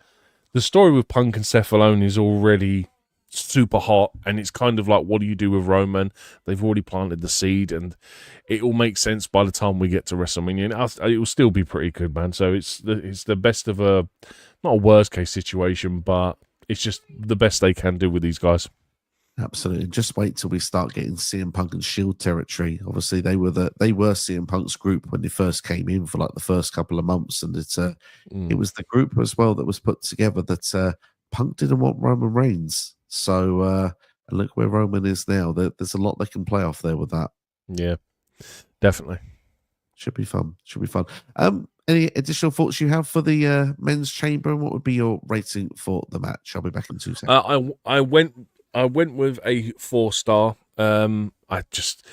the story with Punk and Seth alone is already super hot, and it's kind of like, what do you do with Roman? They've already planted the seed, and it all makes sense by the time we get to WrestleMania. And it will still be pretty good, man. So it's the best of not a worst case situation, but it's just the best they can do with these guys. Absolutely. Just wait till we start getting CM Punk and Shield territory. Obviously, they were CM Punk's group when they first came in for the first couple of months, and it was the group as well that was put together that Punk didn't want Roman Reigns. So look where Roman is now. There's a lot they can play off there with that. Yeah, definitely. Should be fun. Any additional thoughts you have for the men's chamber, and what would be your rating for the match? I'll be back in 2 seconds. I went with a 4-star. I just,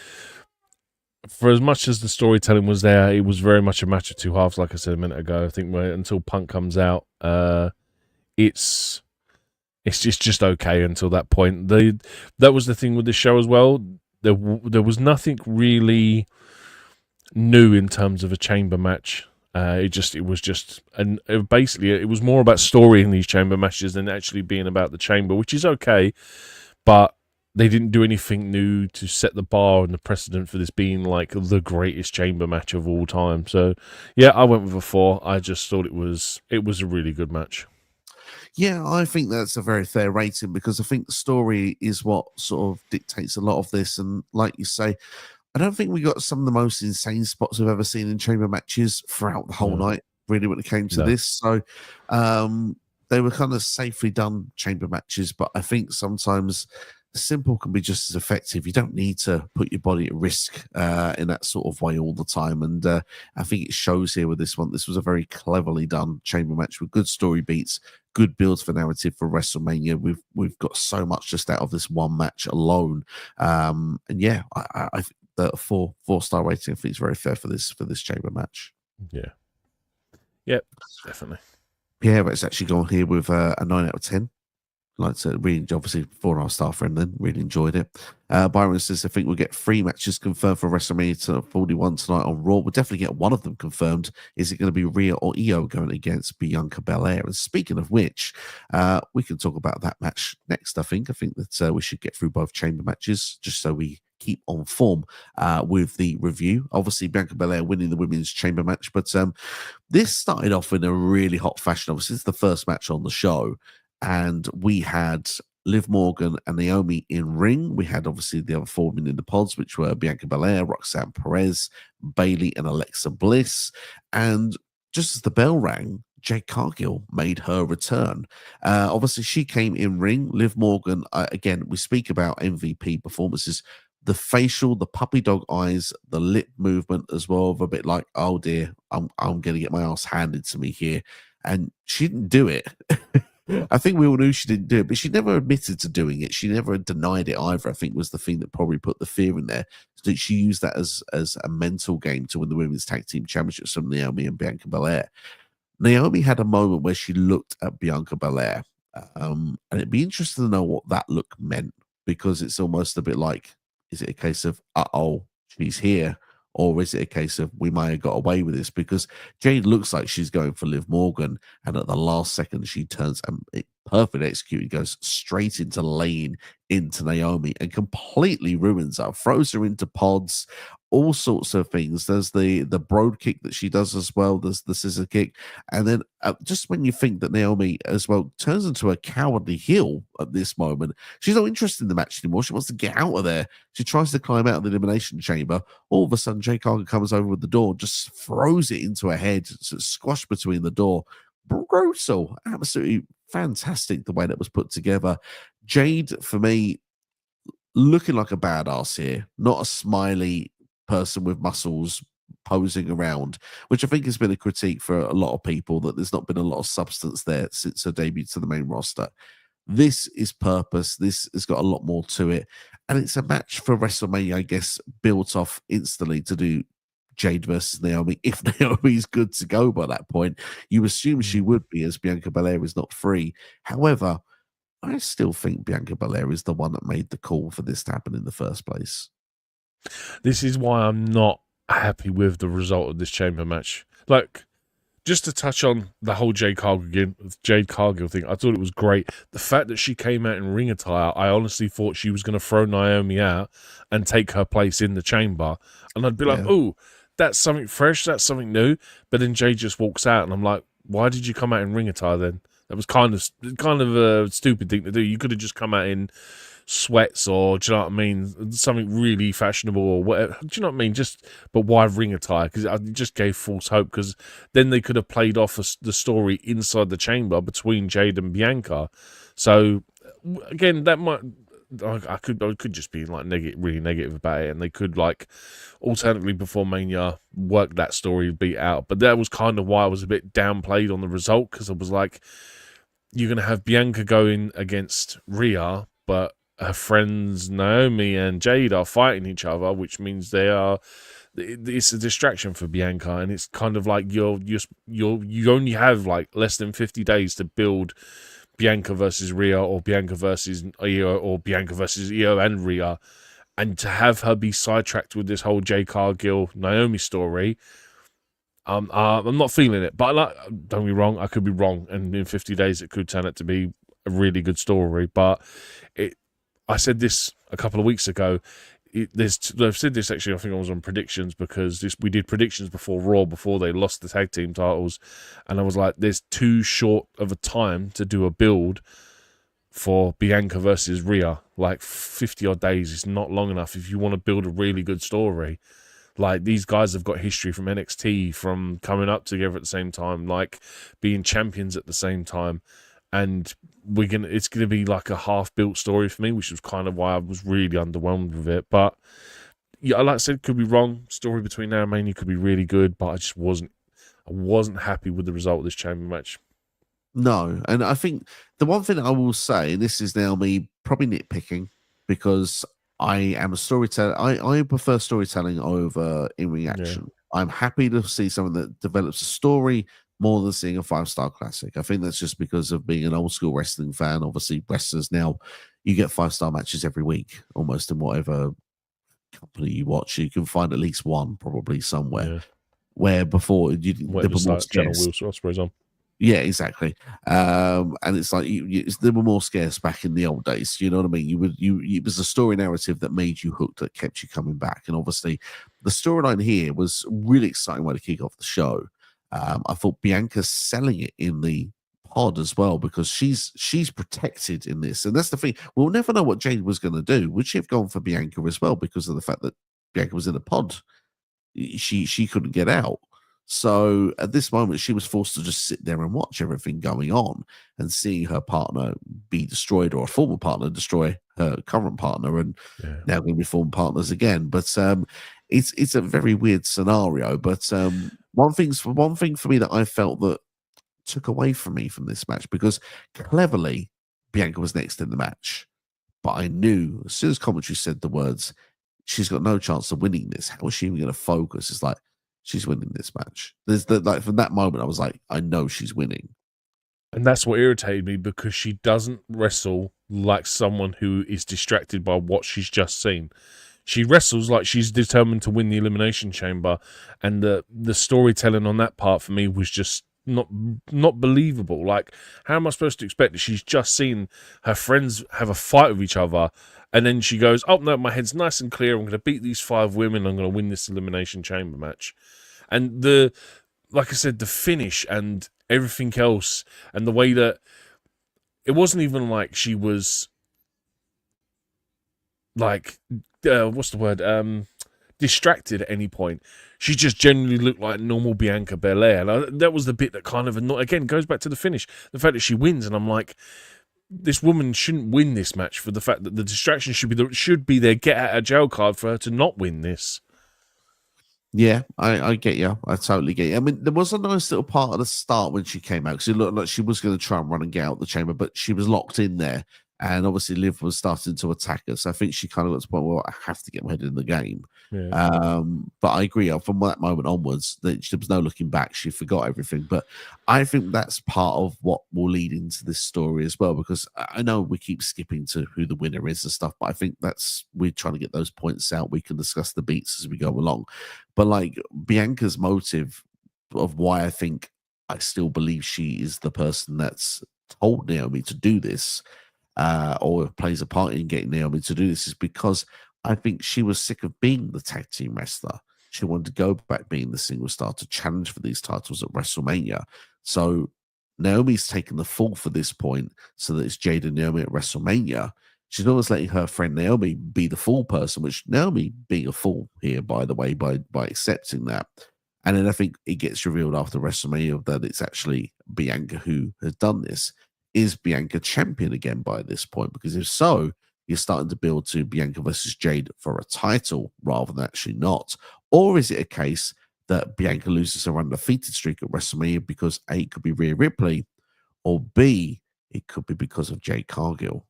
for as much as the storytelling was there, it was very much a match of two halves, like I said a minute ago. I think until Punk comes out, it's just okay until that point. That was the thing with the show as well. There was nothing really new in terms of a chamber match. It was more about story in these chamber matches than actually being about the chamber, which is okay, but they didn't do anything new to set the bar and the precedent for this being the greatest chamber match of all time. So yeah, I went with a 4. I just thought it was a really good match. Yeah, I think that's a very fair rating, because I think the story is what sort of dictates a lot of this. And like you say, I don't think we got some of the most insane spots we've ever seen in chamber matches throughout the whole night, really, when it came to this. So they were kind of safely done chamber matches, but I think sometimes simple can be just as effective. You don't need to put your body at risk in that sort of way all the time. And I think it shows here with this one. This was a very cleverly done chamber match with good story beats, good builds for narrative for WrestleMania. We've got so much just out of this one match alone. And yeah, I think the 4-star rating, I think, is very fair for this chamber match. Yeah. Yep, definitely. Yeah, but it's actually gone here with a 9 out of 10. Like I said, really, obviously 4.5-star friend then, really enjoyed it. Byron says, I think we'll get 3 matches confirmed for WrestleMania 41 tonight on Raw. We'll definitely get one of them confirmed. Is it going to be Rhea or Io going against Bianca Belair? And speaking of which, we can talk about that match next, I think. I think that we should get through both chamber matches just so we keep on form with the review. Obviously, Bianca Belair winning the women's chamber match, but this started off in a really hot fashion. Obviously, it's the first match on the show, and we had Liv Morgan and Naomi in ring. We had obviously the other 4 women in the pods, which were Bianca Belair, Roxanne Perez, Bayley, and Alexa Bliss. And just as the bell rang, Jade Cargill made her return. Obviously, she came in ring. Liv Morgan, again, we speak about MVP performances. The facial, the puppy dog eyes, the lip movement as well, of a bit like, oh dear, I'm going to get my ass handed to me here. And she didn't do it. I think we all knew she didn't do it, but she never admitted to doing it. She never denied it either, I think was the thing that probably put the fear in there. So she used that as a mental game to win the Women's Tag Team Championships from Naomi and Bianca Belair. Naomi had a moment where she looked at Bianca Belair, and it'd be interesting to know what that look meant, because it's almost a bit like, is it a case of, uh-oh, she's here? Or is it a case of, we may have got away with this? Because Jade looks like she's going for Liv Morgan, and at the last second, she turns, and perfect executed, goes straight into laying into Naomi and completely ruins her, throws her into pods, all sorts of things. There's the broad kick that she does as well. There's the scissor kick. And then just when you think that Naomi as well turns into a cowardly heel at this moment, she's not interested in the match anymore. She wants to get out of there. She tries to climb out of the Elimination Chamber. All of a sudden, Jade Cargill comes over with the door, just throws it into her head, so it's squashed between the door. Brutal. Absolutely fantastic the way that was put together. Jade, for me, looking like a badass here, not a smiley person with muscles posing around, which I think has been a critique for a lot of people, that there's not been a lot of substance there since her debut to the main roster. This is purpose. This has got a lot more to it. And it's a match for WrestleMania, I guess, built off instantly to do Jade versus Naomi. If Naomi's good to go by that point, you assume she would be, as Bianca Belair is not free. However, I still think Bianca Belair is the one that made the call for this to happen in the first place. This is why I'm not happy with the result of this chamber match. Like, just to touch on the whole Jade Cargill thing, I thought it was great. The fact that she came out in ring attire, I honestly thought she was going to throw Naomi out and take her place in the chamber. And I'd be like, oh, that's something fresh, that's something new. But then Jade just walks out, and I'm like, why did you come out in ring attire then? That was kind of a stupid thing to do. You could have just come out in sweats, or do you know what I mean, something really fashionable or whatever. Do you know what I mean? But why ring attire? Because it just gave false hope. Because then they could have played off the story inside the chamber between Jade and Bianca. So again, that might. I could just be like really negative about it, and they could, like, alternatively before Mania work that story beat out. But that was kind of why I was a bit downplayed on the result, because I was like, you're going to have Bianca going against Rhea, but her friends Naomi and Jade are fighting each other, which means it's a distraction for Bianca, and it's kind of like you only have like less than 50 days to build Bianca versus Rhea, or Bianca versus Io, or Bianca versus Io and Rhea, and to have her be sidetracked with this whole Jade Cargill Naomi story, I'm not feeling it. But don't get me wrong, I could be wrong, and in 50 days it could turn out to be a really good story. But I said this a couple of weeks ago. I've said this actually, I think I was on predictions, because we did predictions before Raw, before they lost the tag team titles, and I was like, there's too short of a time to do a build for Bianca versus Rhea. Like 50 odd days is not long enough if you want to build a really good story. Like, these guys have got history from NXT, from coming up together at the same time, like being champions at the same time. And it's gonna be like a half-built story for me, which was kind of why I was really underwhelmed with it. But yeah, like I said, could be wrong. Story between now and Mania could be really good, but I wasn't happy with the result of this chamber match. No, and I think the one thing I will say, and this is now me probably nitpicking, because I am a storyteller. I prefer storytelling over in-ring action. Yeah. I'm happy to see something that develops a story more than seeing a 5-star classic. I think that's just because of being an old school wrestling fan. Obviously, wrestlers now, you get 5-star matches every week, almost in whatever company you watch. You can find at least one probably somewhere. Yeah. Where before you didn't. There were more Channel Will Ospreay's on. Yeah, exactly. And it's like there were more scarce back in the old days. You know what I mean? It was a story narrative that made you hooked, that kept you coming back. And obviously, the storyline here was really exciting way to kick off the show. I thought Bianca selling it in the pod as well, because she's protected in this, and that's the thing. We'll never know what Jade was going to do. Would she have gone for Bianca as well because of the fact that Bianca was in a pod? She couldn't get out. So at this moment, she was forced to just sit there and watch everything going on and seeing her partner be destroyed, or a former partner destroy her current partner, and now going to be former partners again. But it's a very weird scenario. But one thing for me that I felt that took away from me from this match, because cleverly Bianca was next in the match, but I knew as soon as commentary said the words, she's got no chance of winning this. How is she even going to focus? It's like, she's winning this match. From that moment, I was like, I know she's winning. And that's what irritated me, because she doesn't wrestle like someone who is distracted by what she's just seen. She wrestles like she's determined to win the Elimination Chamber, and the storytelling on that part for me was just not believable. Like, how am I supposed to expect that she's just seen her friends have a fight with each other, and then she goes, oh no, my head's nice and clear, I'm going to beat these 5 women, I'm going to win this Elimination Chamber match. And like I said, the finish and everything else, and the way that it wasn't even like she was like, what's the word? Distracted at any point. She just generally looked like normal Bianca Belair. And that was the bit that kind of annoyed. Again, goes back to the finish. The fact that she wins, and I'm like, this woman shouldn't win this match for the fact that the distraction should be their get out of jail card for her to not win this. Yeah, I get you. I totally get you. I mean, there was a nice little part at the start when she came out, because it looked like she was going to try and run and get out the chamber, but she was locked in there. And obviously, Liv was starting to attack her. So I think she kind of got to the point where I have to get my head in the game. Yeah. But I agree. From that moment onwards, there was no looking back. She forgot everything. But I think that's part of what will lead into this story as well, because I know we keep skipping to who the winner is and stuff, but I think we're trying to get those points out. We can discuss the beats as we go along. But like Bianca's motive of why I think I still believe she is the person that's told Naomi to do this, or plays a part in getting Naomi to do this, is because I think she was sick of being the tag team wrestler. She wanted to go back being the single star to challenge for these titles at WrestleMania. So Naomi's taken the fall for this point, so that it's Jade and Naomi at WrestleMania. She's almost letting her friend Naomi be the fool person, which Naomi being a fool here, by the way, by accepting that. And then I think it gets revealed after WrestleMania that it's actually Bianca who has done this. Is Bianca champion again by this point? Because if so, you're starting to build to Bianca versus Jade for a title rather than actually not. Or is it a case that Bianca loses her undefeated streak at WrestleMania because A, it could be Rhea Ripley, or B, it could be because of Jade Cargill?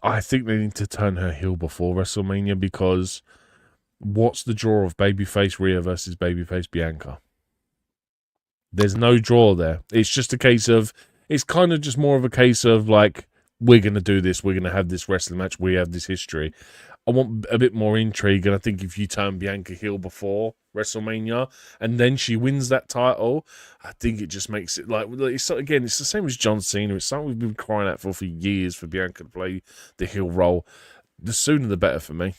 I think they need to turn her heel before WrestleMania, because what's the draw of babyface Rhea versus babyface Bianca? There's no draw there. It's just a case of, it's kind of just more of a case of like, we're going to do this, we're going to have this wrestling match, we have this history. I want a bit more intrigue, and I think if you turn Bianca heel before WrestleMania and then she wins that title, I think it just makes it like, it's the same as John Cena. It's something we've been crying out for years, for Bianca to play the heel role. The sooner the better for me.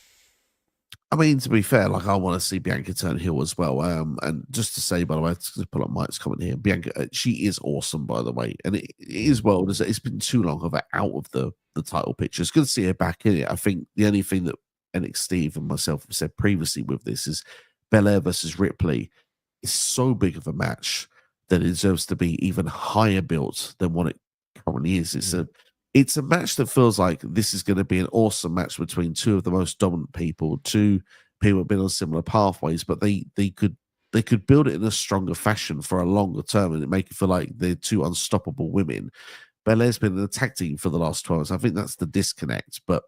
I mean, to be fair, like, I want to see Bianca turn heel as well. And just to say, by the way, to pull up Mike's comment here, Bianca, she is awesome, by the way. And it is well, it's been too long of her out of the title picture. It's good to see her back in it. I think the only thing that Steve and myself have said previously with this is Belair versus Ripley is so big of a match that it deserves to be even higher built than what it currently is. It's a match that feels like this is going to be an awesome match between two of the most dominant people, two people who have been on similar pathways, but they could build it in a stronger fashion for a longer term and make it feel like they're two unstoppable women. Belair's been in a tag team for the last 12 months. I think that's the disconnect, but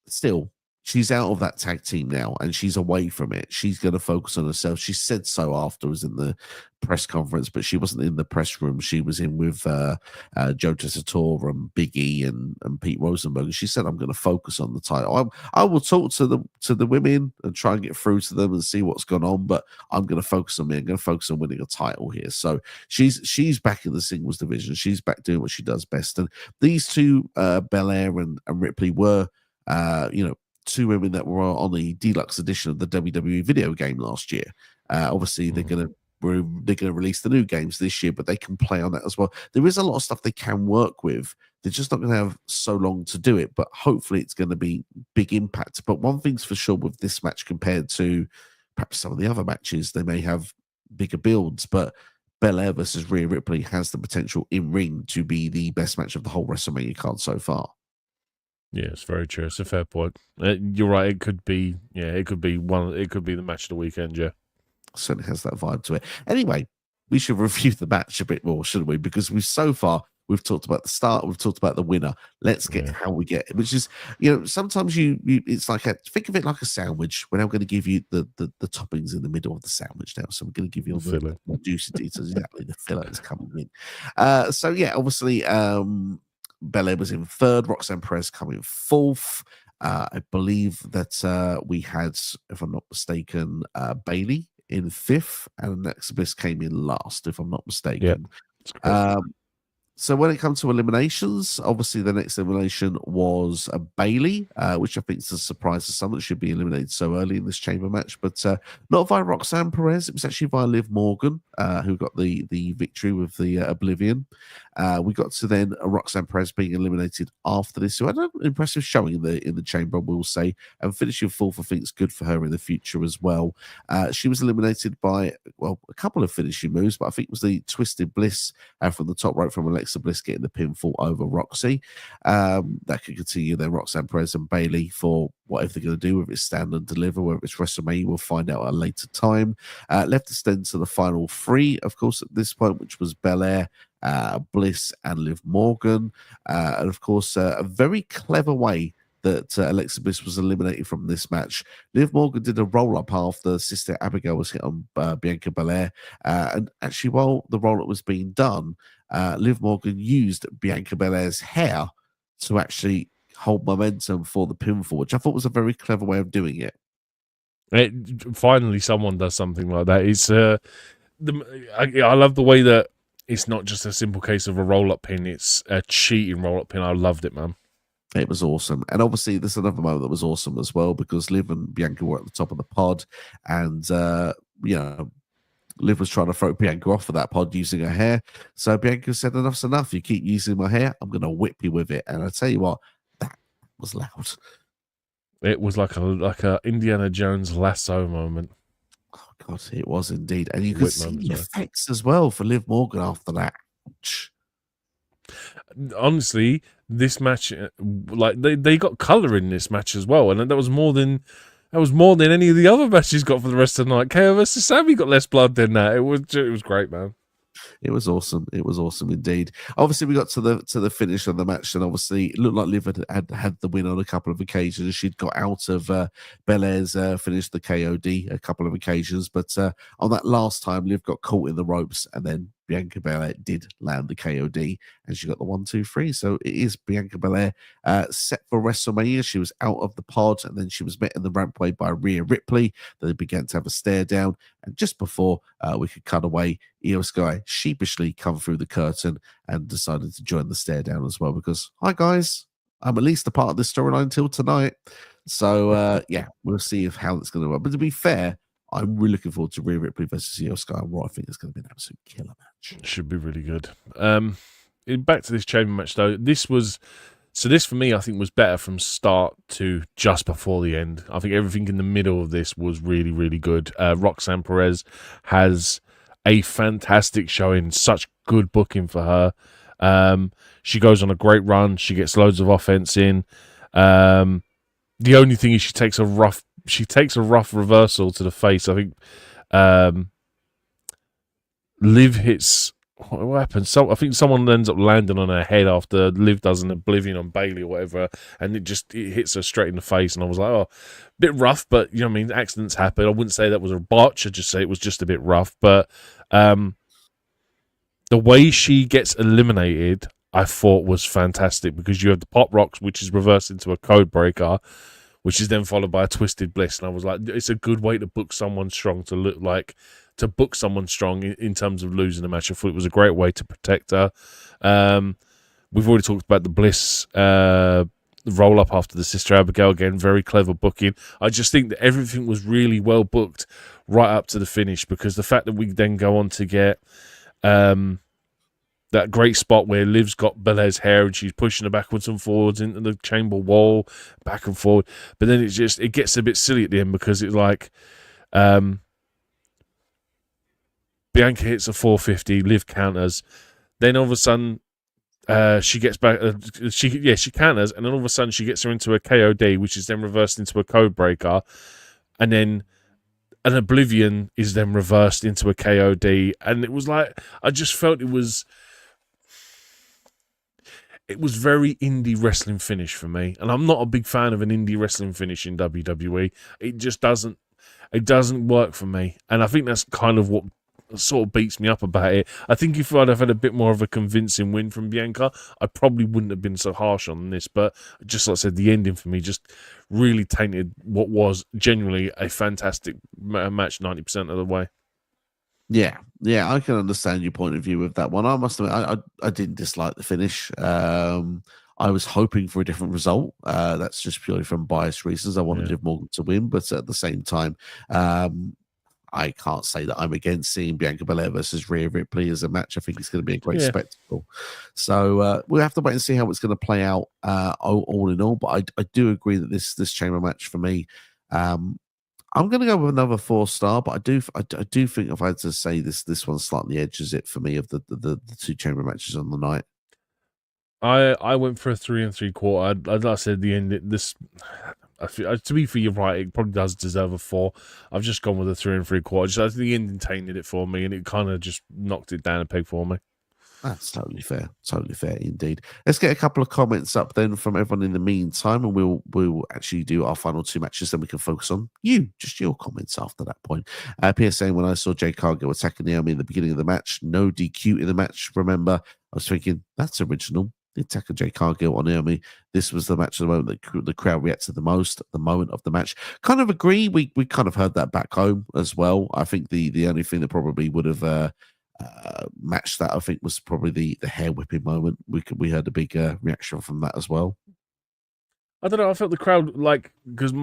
still, she's out of that tag team now and she's away from it. She's going to focus on herself. She said so afterwards in the press conference, but she wasn't in the press room. She was in with Joe Tessitore and Big E and Pete Rosenberg. And she said, I'm going to focus on the title. I will talk to the women and try and get through to them and see what's going on, but I'm going to focus on me. I'm going to focus on winning a title here. So she's back in the singles division. She's back doing what she does best. And these two, Belair and Ripley, were, two women that were on the deluxe edition of the WWE video game last year. Obviously, they're going to they're going to release the new games this year, but they can play on that as well. There is a lot of stuff they can work with. They're just not going to have so long to do it, but hopefully it's going to be big impact. But one thing's for sure with this match compared to perhaps some of the other matches, they may have bigger builds, but Belair versus Rhea Ripley has the potential in ring to be the best match of the whole WrestleMania card so far. Yeah, it's very true. It's a fair point. You're right. It could be. Yeah, it could be one. It could be the match of the weekend. Yeah, certainly has that vibe to it. Anyway, we should review the match a bit more, shouldn't we? Because we've talked about the start, we've talked about the winner. Let's get how we get, which is, sometimes you it's like think of it like a sandwich. We're now going to give you the toppings in the middle of the sandwich now. So we're going to give you all the juicy details. Exactly, the filler is coming in. So yeah, obviously, Belair was in third, Roxanne Perez coming fourth. I believe that we had, if I'm not mistaken, Bayley in fifth, and Alexa Bliss came in last, if I'm not mistaken. Yeah, so when it comes to eliminations, obviously the next elimination was Bayley, which I think is a surprise to some that should be eliminated so early in this chamber match, but not via Roxanne Perez. It was actually via Liv Morgan, who got the victory with the Oblivion. We got to then Roxanne Perez being eliminated after this, who had an impressive showing in the chamber, we'll say, and finishing fourth. I think it's good for her in the future as well. She was eliminated by, well, a couple of finishing moves, but I think it was the Twisted Bliss from the top rope from Alexa Bliss getting the pinfall over Roxy. That could continue then Roxanne Perez and Bayley for whatever they're going to do, whether it's stand and deliver, whether it's WrestleMania, we'll find out at a later time. Left us then to the final three, of course, at this point, which was Belair, Bliss, and Liv Morgan. And of course, a very clever way that Alexa Bliss was eliminated from this match. Liv Morgan did a roll-up after Sister Abigail was hit on Bianca Belair. And actually, while the roll-up was being done, Liv Morgan used Bianca Belair's hair to actually hold momentum for the pinfall, which I thought was a very clever way of doing it. Finally, someone does something like that. It's I love the way that it's not just a simple case of a roll-up pin. It's a cheating roll-up pin. I loved it, man. It was awesome. And obviously, there's another moment that was awesome as well, because Liv and Bianca were at the top of the pod, and, Liv was trying to throw Bianca off of that pod using her hair. So Bianca said, enough's enough. You keep using my hair, I'm going to whip you with it. And I tell you what, that was loud. It was like a Indiana Jones lasso moment. Oh, God, it was indeed. And you could see the effects as well for Liv Morgan after that. Honestly, this match, like they got colour in this match as well, and that was more than any of the other matches got for the rest of the night. KO versus Sami got less blood than that. It was great, man. It was awesome. It was awesome indeed. Obviously, we got to the finish of the match, and obviously, it looked like Liv had the win on a couple of occasions. She'd got out of Belair's finish, the KOD, a couple of occasions, but on that last time, Liv got caught in the ropes, and then Bianca Belair did land the KOD, and she got the 1-2-3. So it is Bianca Belair set for WrestleMania. She was out of the pod, and then she was met in the rampway by Rhea Ripley. They began to have a stare down, and just before we could cut away, Io Sky sheepishly come through the curtain and decided to join the stare down as well, because, hi guys, I'm at least a part of this storyline until tonight. So yeah, we'll see how it's going to work. But to be fair, I'm really looking forward to Rhea Ripley versus Io Sky on Raw. I think it's going to be an absolute killer match. Should be really good. Back to this chamber match though. This for me, I think, was better from start to just before the end. I think everything in the middle of this was really, really good. Roxanne Perez has a fantastic showing, such good booking for her. She goes on a great run. She gets loads of offense in. The only thing is she takes a rough reversal to the face. I think Liv hits. What happens? I think someone ends up landing on her head after Liv does an oblivion on Bayley or whatever, and it hits her straight in the face. And I was like, oh, bit rough, but you know what I mean? Accidents happen. I wouldn't say that was a botch. I'd just say it was just a bit rough. But the way she gets eliminated, I thought was fantastic, because you have the pop rocks, which is reversed into a code breaker, which is then followed by a twisted bliss. And I was like, it's a good way to book someone strong, in terms of losing a match. I thought it was a great way to protect her. We've already talked about the Bliss roll up after the Sister Abigail again, very clever booking. I just think that everything was really well booked right up to the finish, because the fact that we then go on to get that great spot where Liv's got Belair's hair and she's pushing her backwards and forwards into the chamber wall, back and forward. But then it gets a bit silly at the end, because it's like Bianca hits a 450, Liv counters, then all of a sudden she gets back. She counters, and then all of a sudden she gets her into a KOD, which is then reversed into a code breaker, and then an Oblivion is then reversed into a KOD, and it was like, I just felt it was very indie wrestling finish for me, and I'm not a big fan of an indie wrestling finish in WWE. It just doesn't work for me, and I think that's kind of what sort of beats me up about it. I think if I'd have had a bit more of a convincing win from Bianca, I probably wouldn't have been so harsh on this, but just like I said, the ending for me just really tainted what was genuinely a fantastic match 90% of the way. Yeah, I can understand your point of view with that one. I must admit, I didn't dislike the finish. I was hoping for a different result. That's just purely from biased reasons. I wanted Liv Morgan to win, but at the same time, I can't say that I'm against seeing Bianca Belair versus Rhea Ripley as a match. I think it's going to be a great spectacle. So we'll have to wait and see how it's going to play out all in all. But I do agree that this chamber match for me, I'm going to go with another 4-star. But I do think if I had to say this one slightly edges it for me of the two chamber matches on the night. I went for a 3 3/4. Like I said, the end. To be fair, you're right. It probably does deserve a 4. I've just gone with a 3 3/4. I think the ending tainted it for me, and it kind of just knocked it down a peg for me. That's totally fair. Totally fair indeed. Let's get a couple of comments up then from everyone in the meantime, and we'll actually do our final 2 matches. Then we can focus on just your comments after that point. PS saying, when I saw Jade Cargill attacking Naomi in the beginning of the match, no DQ in the match. Remember, I was thinking that's original. The attack of Jade Cargill on Naomi. This was the match at the moment that the crowd reacted the most at the moment of the match. Kind of agree. We kind of heard that back home as well. I think the only thing that probably would have matched that, I think, was probably the hair whipping moment. We heard a big reaction from that as well. I don't know. I felt the crowd, because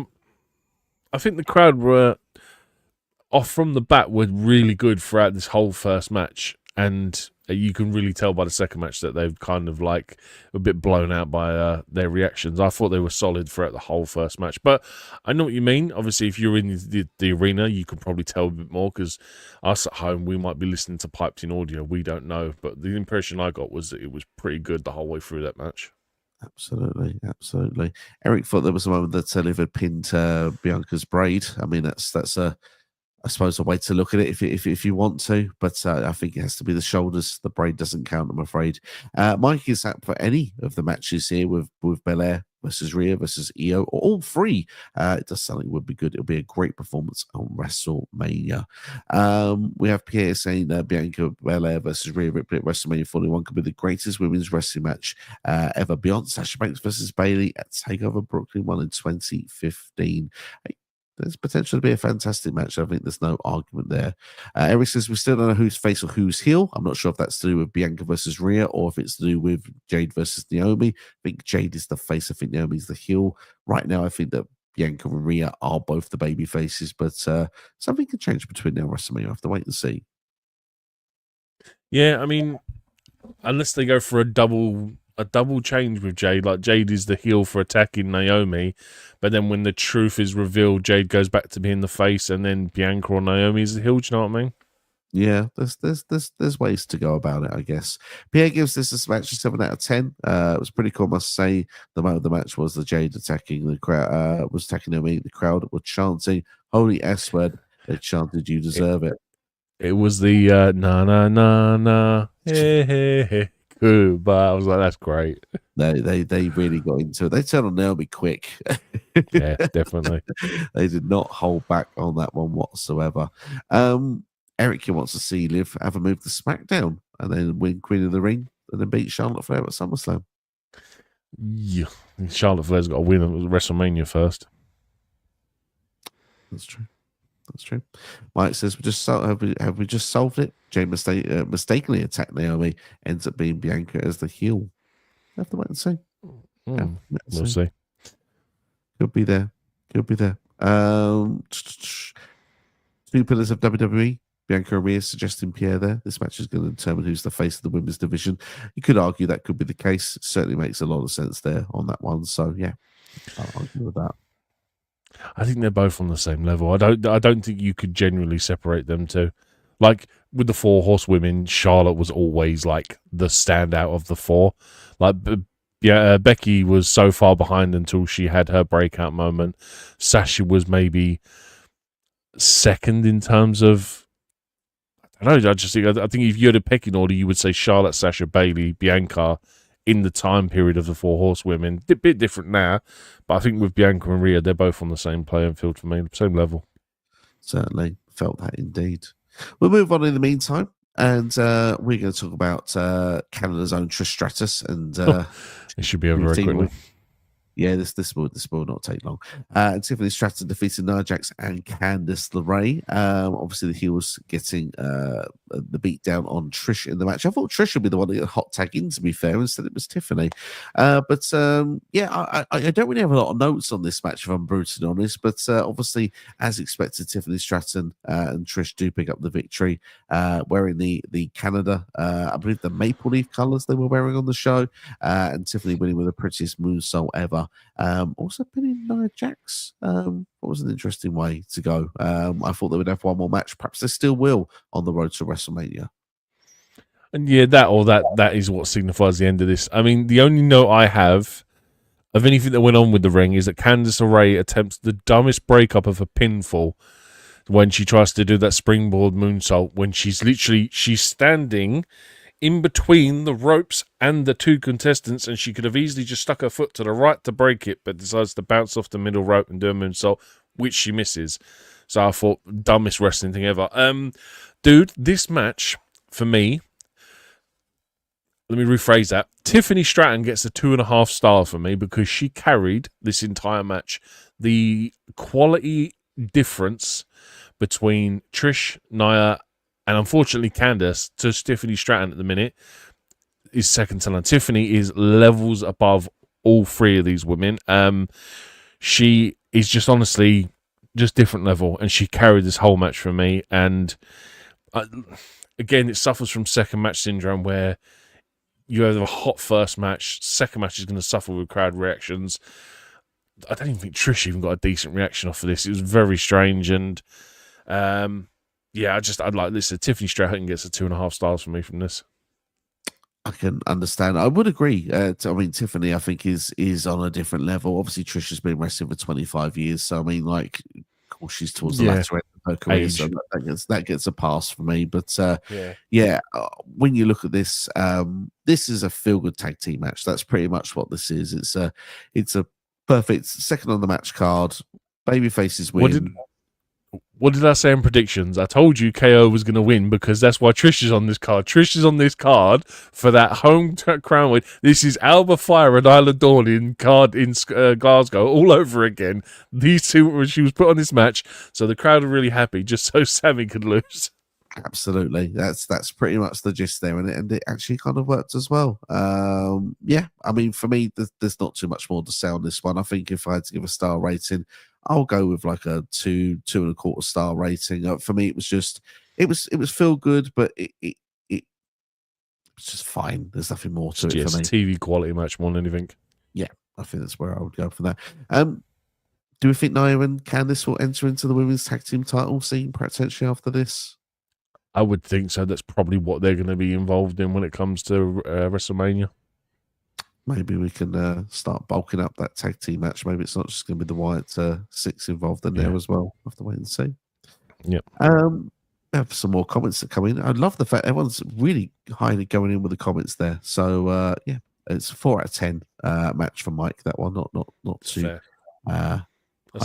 I think the crowd were off from the bat were really good throughout this whole first match, and you can really tell by the second match that they've kind of a bit blown out by their reactions. I thought they were solid throughout the whole first match, but I know what you mean. Obviously, if you're in the arena, you can probably tell a bit more, because us at home, we might be listening to piped in audio. We don't know, but the impression I got was that it was pretty good the whole way through that match. Absolutely. Eric thought there was a moment that Liv had pinned Bianca's braid. I mean, that's I suppose a way to look at it if you want to, but I think it has to be the shoulders. The braid doesn't count, I'm afraid. Mike is up for any of the matches here with Belair versus Rhea versus Io, or all 3. It does sound like it would be good. It'll be a great performance on WrestleMania. We have Pierre saying Bianca Belair versus Rhea Ripley at WrestleMania 41 could be the greatest women's wrestling match ever, beyond Sasha Banks versus Bayley at TakeOver Brooklyn 1 in 2015. There's potential to be a fantastic match. I think there's no argument there. Eric says we still don't know who's face or who's heel. I'm not sure if that's to do with Bianca versus Rhea or if it's to do with Jade versus Naomi. I think Jade is the face. I think Naomi's the heel. Right now, I think that Bianca and Rhea are both the baby faces, but something can change between now and WrestleMania. I have to wait and see. Yeah, I mean, unless they go for a double change with Jade, like Jade is the heel for attacking Naomi, but then when the truth is revealed, Jade goes back to being the face, and then Bianca or Naomi is the heel. Do you know what I mean? Yeah, there's ways to go about it, I guess. Pierre gives this match a 7 out of 10. It was pretty cool, I must say. The moment of the match was the Jade attacking the crowd, was attacking Naomi. The crowd were chanting, "Holy S word!" They chanted, "You deserve it." It was the na na na na hey hey hey goodbye. I was like, that's great. They really got into it. They turned on Naomi quick. Yeah, definitely. They did not hold back on that one whatsoever. Eric wants to see Liv have a move to SmackDown and then win Queen of the Ring and then beat Charlotte Flair at SummerSlam. Yeah, Charlotte Flair's got to win at WrestleMania first. That's true. Mike says, have we just solved it? Jay mistakenly attacked Naomi, ends up being Bianca as the heel. Have to wait and see. We'll see. Could be there. Two pillars of WWE. Bianca and Rhea suggesting Pierre there. This match is going to determine who's the face of the women's division. You could argue that could be the case. It certainly makes a lot of sense there on that one. So yeah, I'll argue with that. I think they're both on the same level. I don't think you could genuinely separate them two. Like with the 4 horsewomen, Charlotte was always like the standout of the 4. Like Becky was so far behind until she had her breakout moment. Sasha was maybe second in terms of. I don't know. I think if you had a pecking order, you would say Charlotte, Sasha, Bayley, Bianca in the time period of the 4 horsewomen. A bit different now, but I think with Bianca and Rhea, they're both on the same playing field for me, same level. Certainly felt that indeed. We'll move on in the meantime, and we're going to talk about Canada's own Trish Stratus, and it should be over very quickly. Yeah, this will not take long. Tiffany Stratton defeated Nia Jax and Candice LaRae. Obviously, the heels getting the beat down on Trish in the match. I thought Trish would be the one to get a hot tag in, to be fair. Instead, it was Tiffany. I don't really have a lot of notes on this match, if I'm brutally honest. But obviously, as expected, Tiffany Stratton and Trish do pick up the victory, wearing the Canada, I believe the maple leaf colours they were wearing on the show, and Tiffany winning with the prettiest moonsault ever. Also pinning Nia Jax. What was an interesting way to go. I thought they would have one more match. Perhaps they still will on the road to WrestleMania. And yeah, that is what signifies the end of this. I mean, the only note I have of anything that went on with the ring is that Candice LeRae attempts the dumbest breakup of a pinfall when she tries to do that springboard moonsault when she's standing in between the ropes and the 2 contestants, and she could have easily just stuck her foot to the right to break it, but decides to bounce off the middle rope and do a moonsault, which she misses. So I thought, dumbest wrestling thing ever. Dude, this match, for me, let me rephrase that. Tiffany Stratton gets a 2.5 star for me because she carried this entire match. The quality difference between Trish, Nia, and unfortunately, Candice to Tiffany Stratton at the minute is second to none. Tiffany is levels above all 3 of these women. She is just honestly just different level, and she carried this whole match for me. And again, it suffers from second match syndrome where you have a hot first match, second match is going to suffer with crowd reactions. I don't even think Trish even got a decent reaction off of this. It was very strange, and I'd like this. Tiffany Stratton gets a 2.5 stars from me from this. I can understand. I would agree. Tiffany, I think, is on a different level. Obviously, Trish has been wrestling for 25 years. So, I mean, like, of course, she's towards the latter end of her career. So that gets a pass for me. But, when you look at this, this is a feel-good tag team match. That's pretty much what this is. It's a perfect second on the match card. Babyfaces win. What did I say in predictions? I told you KO was going to win because that's why Trish is on this card. Trish is on this card for that home crown win. This is Alba Fire and Isla Dawn in Glasgow all over again. These two, she was put on this match, so the crowd are really happy just so Sami could lose. Absolutely, that's pretty much the gist there, and it actually kind of worked as well. I mean, for me, there's not too much more to say on this one. I think if I had to give a star rating, I'll go with like a 2.25 star rating. For me, it was feel good, but it was just fine. There's nothing more to it for me. TV quality match more than anything. Yeah, I think that's where I would go for that. Do we think Nia and Candice will enter into the women's tag team title scene potentially after this? I would think so. That's probably what they're going to be involved in when it comes to WrestleMania. Maybe we can start bulking up that tag team match. Maybe it's not just going to be the Wyatt 6 involved in there as well. We'll have to wait and see. Yep. I have some more comments that come in. I love the fact everyone's really highly going in with the comments there. So it's a 4 out of 10 match for Mike. That one, not too. That's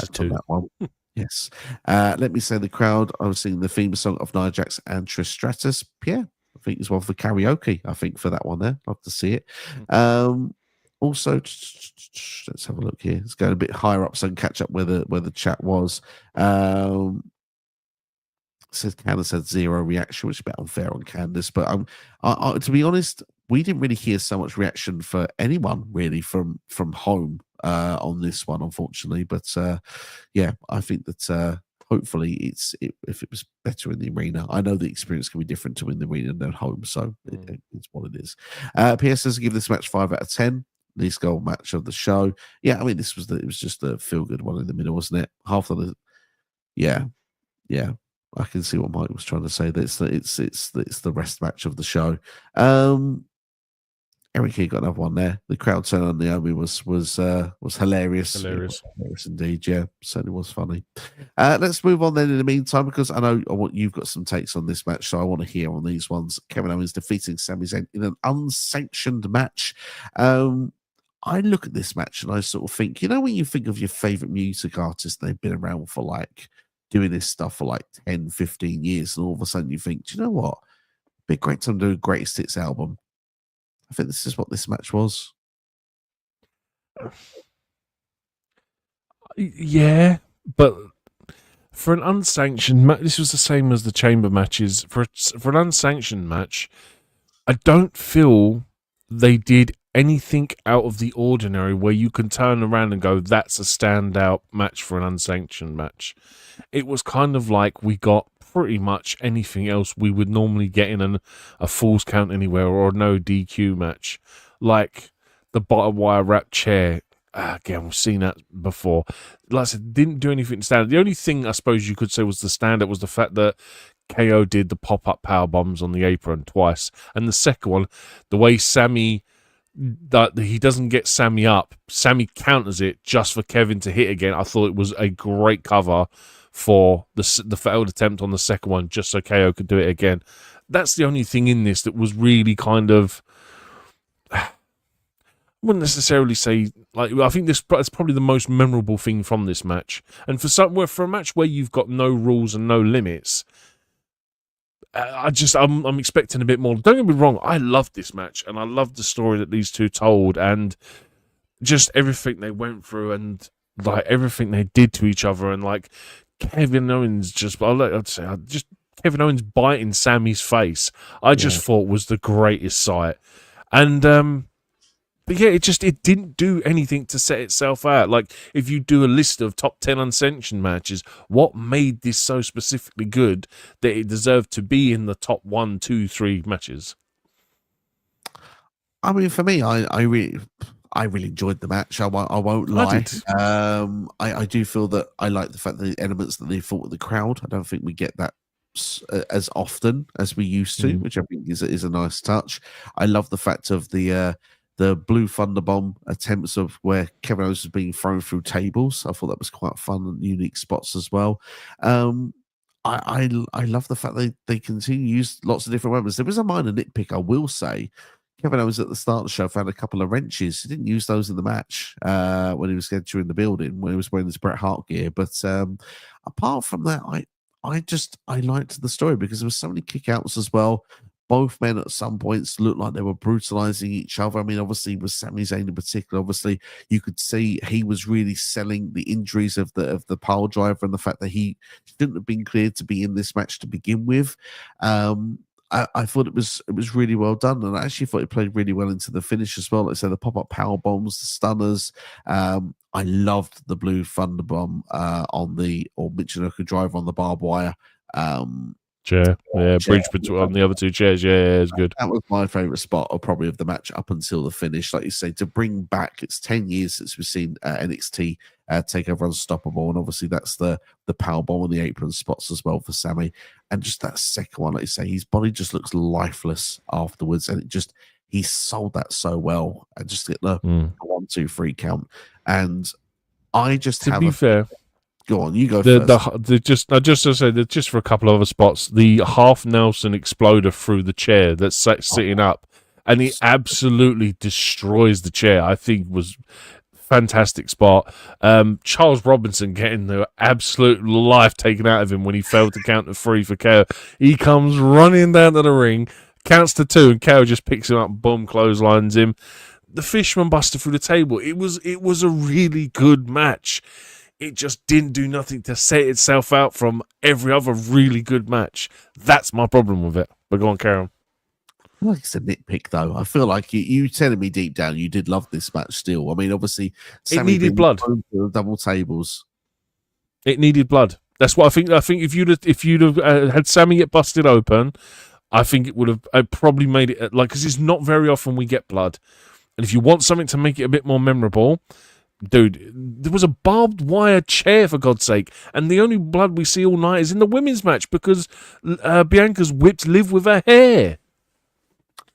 a 2. That one. Yes. Let me say the crowd. I was singing the theme song of Nia Jax and Trish Stratus. Yeah, I think there's one for karaoke. I think for that one there. Love to see it. Also, let's have a look here. It's going a bit higher up so I can catch up where the chat was. Says Candice had 0 reaction, which is a bit unfair on Candice. But to be honest, we didn't really hear so much reaction for anyone really from home on this one, unfortunately. But yeah, I think that hopefully if it was better in the arena. I know the experience can be different to in the arena than home, so it's what it is. PS says give this match 5 out of 10. Least goal match of the show. Yeah, I mean it was just a feel good one in the middle, wasn't it? Half of the yeah. I can see what Mike was trying to say. That it's the rest match of the show. Eric here got another one there. The crowd turn on Naomi was hilarious. Hilarious. Hilarious indeed. Yeah, certainly was funny. Let's move on then in the meantime, because I know you've got some takes on this match, so I want to hear on these ones. Kevin Owens defeating Sami Zayn in an unsanctioned match. I look at this match and I sort of think, when you think of your favorite music artist, they've been around for like doing this stuff for like 10, 15 years, and all of a sudden you think, do you know what? It'd be a great time to do a greatest hits album. I think this is what this match was. Yeah, but for an unsanctioned match, this was the same as the chamber matches. For an unsanctioned match, I don't feel they did anything out of the ordinary where you can turn around and go, that's a standout match for an unsanctioned match. It was kind of like we got pretty much anything else we would normally get in a Falls Count Anywhere or no DQ match. Like the bottom wire wrap chair. Again, we've seen that before. Like I said, didn't do anything to stand out. The only thing I suppose you could say was the standout was the fact that KO did the pop-up power bombs on the apron twice. And the second one, the way Sami... that he doesn't get Sami up. Sami counters it just for Kevin to hit again. I thought it was a great cover for the failed attempt on the second one, just so KO could do it again. That's the only thing in this that was really kind of... I wouldn't necessarily say... I think that's probably the most memorable thing from this match. And for a match where you've got no rules and no limits... I'm expecting a bit more. Don't get me wrong, I loved this match and I loved the story that these two told and just everything they went through and like everything they did to each other and like Kevin Owens Kevin Owens biting Sami's face. I just thought was the greatest sight. And but yeah, it didn't do anything to set itself out. Like, if you do a list of top 10 unsanctioned matches, what made this so specifically good that it deserved to be in the top 1, 2, 3 matches? I mean, for me, I really enjoyed the match. I won't lie. I do feel that I like the fact that the elements that they fought with the crowd. I don't think we get that as often as we used to, which I think is a nice touch. I love the fact of the Blue Thunderbomb attempts of where Kevin Owens was being thrown through tables. I thought that was quite fun and unique spots as well. I love the fact they continue to use lots of different weapons. There was a minor nitpick, I will say. Kevin Owens at the start of the show found a couple of wrenches. He didn't use those in the match when he was entering the building, when he was wearing his Bret Hart gear. But apart from that, I liked the story because there was so many kickouts as well. Both men at some points looked like they were brutalizing each other. I mean, obviously with Sami Zayn in particular, obviously you could see he was really selling the injuries of the pile driver and the fact that he shouldn't have been cleared to be in this match to begin with. I thought it was really well done, and I actually thought it played really well into the finish as well. Like I said, the pop-up power bombs, the stunners. I loved the Blue Thunder Bomb on the Michinoku driver on the barbed wire. Chair, bridge between the other two chairs. Yeah, it's good. That was my favourite spot, or probably of the match up until the finish. Like you say, to bring back, it's 10 years since we've seen NXT take over Unstoppable, and obviously that's the power bomb on the apron spots as well for Sami, and just that second one, like you say, his body just looks lifeless afterwards, and he sold that so well, and just get the 1, 2, 3 count, and I just to be fair. Go on, you go first. Just for a couple of other spots, the half Nelson exploder through the chair that's sitting up, and he absolutely destroys the chair. I think was fantastic spot. Charles Robinson getting the absolute life taken out of him when he failed to count to 3 for KO. He comes running down to the ring, counts to 2, and KO just picks him up, boom, clotheslines him. The Fisherman Buster through the table. It was a really good match. It just didn't do nothing to set itself out from every other really good match. That's my problem with it. But go on, Karen. Like it's a nitpick, though. I feel like you telling me deep down you did love this match still. I mean, obviously, Sami needed being blood. Double tables. It needed blood. That's what I think. I think if you'd have had Sami get busted open, I think it would have probably made it like, because it's not very often we get blood, and if you want something to make it a bit more memorable, dude, there was a barbed wire chair, for God's sake, and the only blood we see all night is in the women's match because Bianca's whipped Liv with her hair.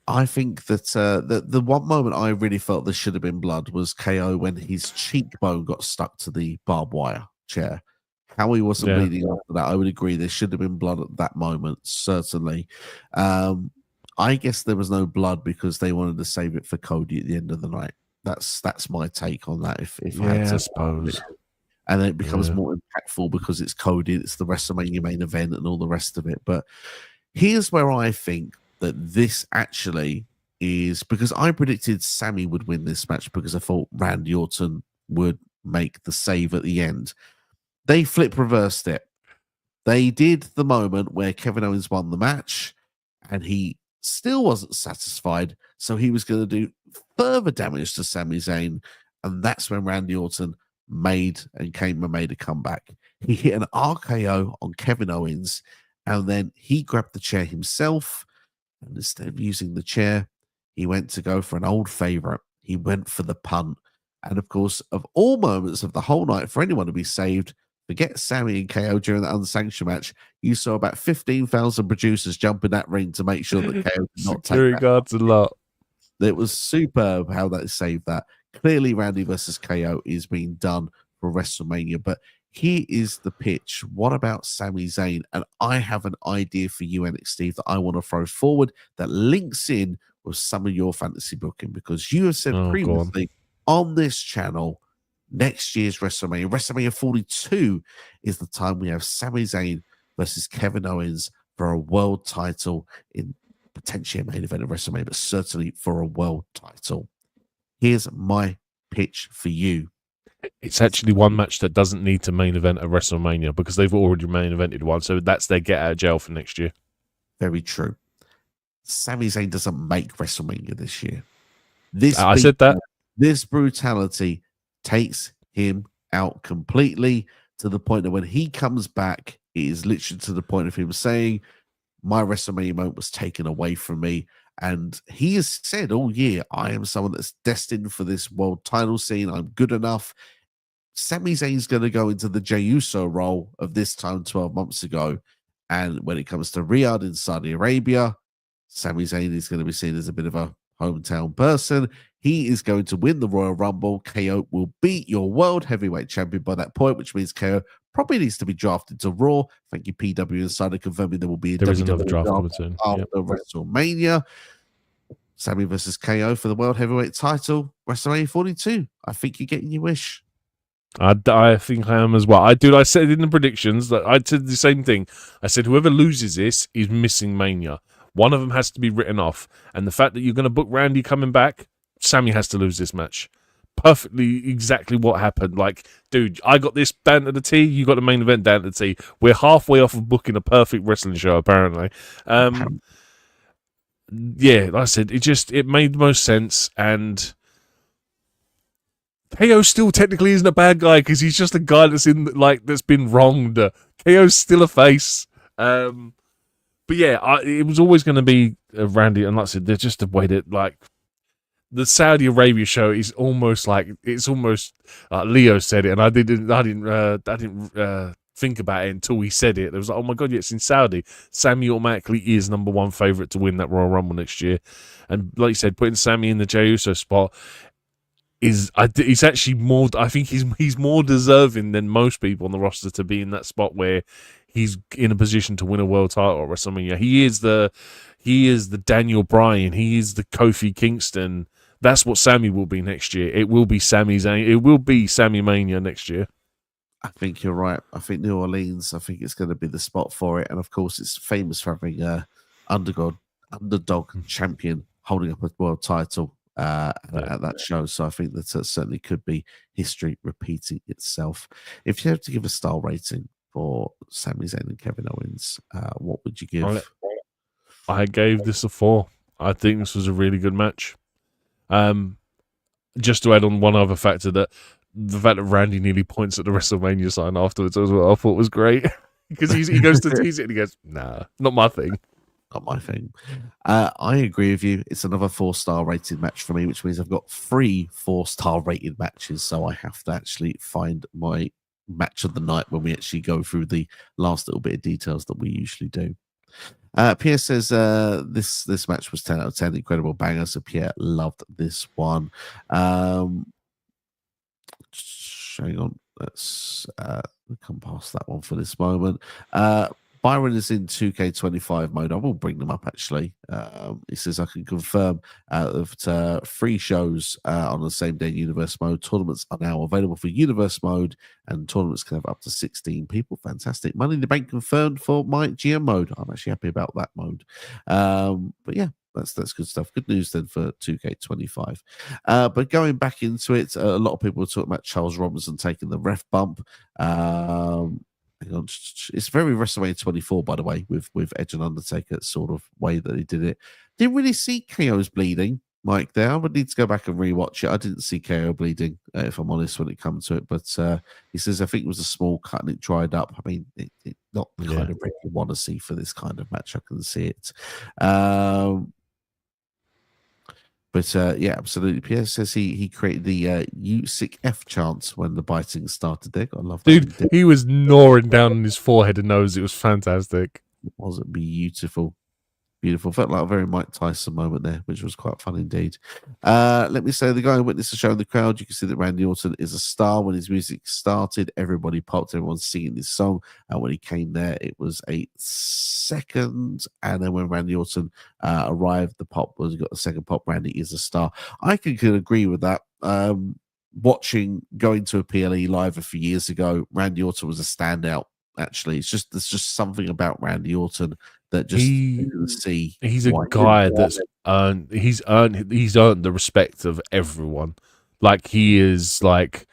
I think that the one moment I really felt there should have been blood was KO when his cheekbone got stuck to the barbed wire chair. How he wasn't bleeding after that, I would agree. There should have been blood at that moment, certainly. I guess there was no blood because they wanted to save it for Cody at the end of the night. That's my take on that. If I had to, I suppose. And then it becomes more impactful because it's Cody, it's the WrestleMania main event, and all the rest of it. But here's where I think that this actually is, because I predicted Sami would win this match because I thought Randy Orton would make the save at the end. They reversed it. They did the moment where Kevin Owens won the match and he still wasn't satisfied, so he was going to do further damage to Sami Zayn, and that's when Randy Orton made a comeback. He hit an RKO on Kevin Owens, and then he grabbed the chair himself, and instead of using the chair, he went to go for an old favorite. He went for the punt. And of course, of all moments of the whole night for anyone to be saved, forget Sami and KO during that unsanctioned match, you saw about 15,000 producers jump in that ring to make sure that KO did not take that. Guards a lot. It was superb how they saved that. Clearly, Randy versus KO is being done for WrestleMania, but here is the pitch. What about Sami Zayn? And I have an idea for you, NXT, that I want to throw forward that links in with some of your fantasy booking, because you have said previously on this channel, next year's WrestleMania 42 is the time we have Sami Zayn versus Kevin Owens for a world title in potentially a main event of WrestleMania, but certainly for a world title. Here's my pitch for you. It's actually one match that doesn't need to main event at WrestleMania because they've already main evented one, so that's their get out of jail for next year. Very true. Sami Zayn doesn't make WrestleMania this year. I said that. This brutality takes him out completely, to the point that when he comes back, it is literally to the point of him saying, my WrestleMania moment was taken away from me. And he has said all year, I am someone that's destined for this world title scene. I'm good enough. Sami Zayn's going to go into the Jey Uso role of this time 12 months ago. And when it comes to Riyadh in Saudi Arabia, Sami Zayn is going to be seen as a bit of a hometown person. He is going to win the Royal Rumble. KO will beat your world heavyweight champion by that point, which means KO probably needs to be drafted to Raw. Thank you, PW Insider, confirming there will be a WWE draft after WrestleMania. Sami versus KO for the world heavyweight title, WrestleMania 42. I think you're getting your wish. I think I am as well. I said in the predictions that I said the same thing. I said whoever loses this is missing Mania. One of them has to be written off. And the fact that you're going to book Randy coming back, Sami has to lose this match. Perfectly exactly what happened. Like, dude, I got this down to the T, you got the main event down to the T. We're halfway off of booking a perfect wrestling show, apparently. Yeah, like I said, it made the most sense, and KO still technically isn't a bad guy because he's just a guy that's been wronged. KO's still a face. But yeah, it was always going to be Randy, and like I said, they're just a way that, like, the Saudi Arabia show is almost like Leo said it, and I didn't think about it until he said it. It was like, oh my god, yeah, it's in Saudi. Sami automatically is number one favorite to win that Royal Rumble next year, and like you said, putting Sami in the Jey Uso spot he's actually more. I think he's more deserving than most people on the roster to be in that spot where he's in a position to win a world title at WrestleMania. He is the Daniel Bryan. He is the Kofi Kingston. That's what Sami will be next year. It will be Sami Zayn. It will be Sami Mania next year. I think you're right. I think New Orleans, I think it's going to be the spot for it. And of course, it's famous for having a underdog champion holding up a world title at that show. So I think that certainly could be history repeating itself. If you have to give a star rating for Sami Zayn and Kevin Owens, what would you give? I gave this a 4. I think this was a really good match. Just to add on one other factor, that the fact that Randy nearly points at the WrestleMania sign afterwards as well, I thought was great. Because he goes to tease it and he goes, nah, not my thing. Not my thing. I agree with you. It's another 4-star rated match for me, which means I've got 3 4-star rated matches. So I have to actually find my match of the night when we actually go through the last little bit of details that we usually do. Pierre says this match was 10 out of 10, incredible banger. So Pierre loved this one. Hang on, let's come past that one for this moment. Byron is in 2K25 mode. I will bring them up actually. He says, I can confirm that 3 shows on the same day Universe mode. Tournaments are now available for Universe mode, and tournaments can have up to 16 people. Fantastic. Money in the Bank confirmed for my GM mode. I'm actually happy about that mode. But yeah, that's good stuff. Good news then for 2K25. But going back into it, a lot of people were talking about Charles Robinson taking the ref bump. Hang on. It's very WrestleMania 24, by the way, with Edge and Undertaker sort of way that he did it. Didn't really see KO's bleeding, Mike, there. I would need to go back and rewatch it. I didn't see KO bleeding, if I'm honest, when it comes to it. But he says, I think it was a small cut and it dried up. I mean, it's not the kind of red you want to see for this kind of match. I can see it. But yeah, absolutely. Pierre says he created the "You Sick F" chant when the biting started there. I love that. Dude, he was gnawing down on his forehead and nose. It was fantastic. It was beautiful. Beautiful. Felt like a very Mike Tyson moment there, which was quite fun indeed. Let me say, the guy who witnessed the show in the crowd, you can see that Randy Orton is a star. When his music started, everybody popped, everyone's singing this song. And when he came there, it was a second. And then when Randy Orton arrived, the pop was, got the second pop. Randy is a star. I could agree with that. Going to a PLE live a few years ago, Randy Orton was a standout. Actually, there's just something about Randy Orton that just he's a guy that's he's earned the respect of everyone. Like, he is like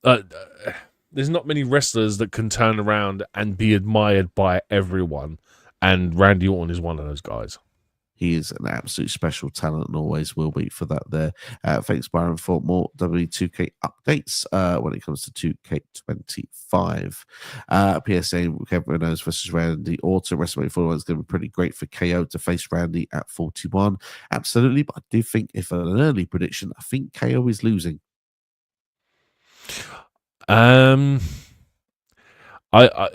there's not many wrestlers that can turn around and be admired by everyone, and Randy Orton is one of those guys. He is an absolute special talent and always will be for that there. Thanks, Byron, for more W2K updates when it comes to 2K25. PSA, Kevin Reynolds versus Randy Orton. WrestleMania 41 is going to be pretty great for KO to face Randy at 41. Absolutely, but I do think, if an early prediction, I think KO is losing. I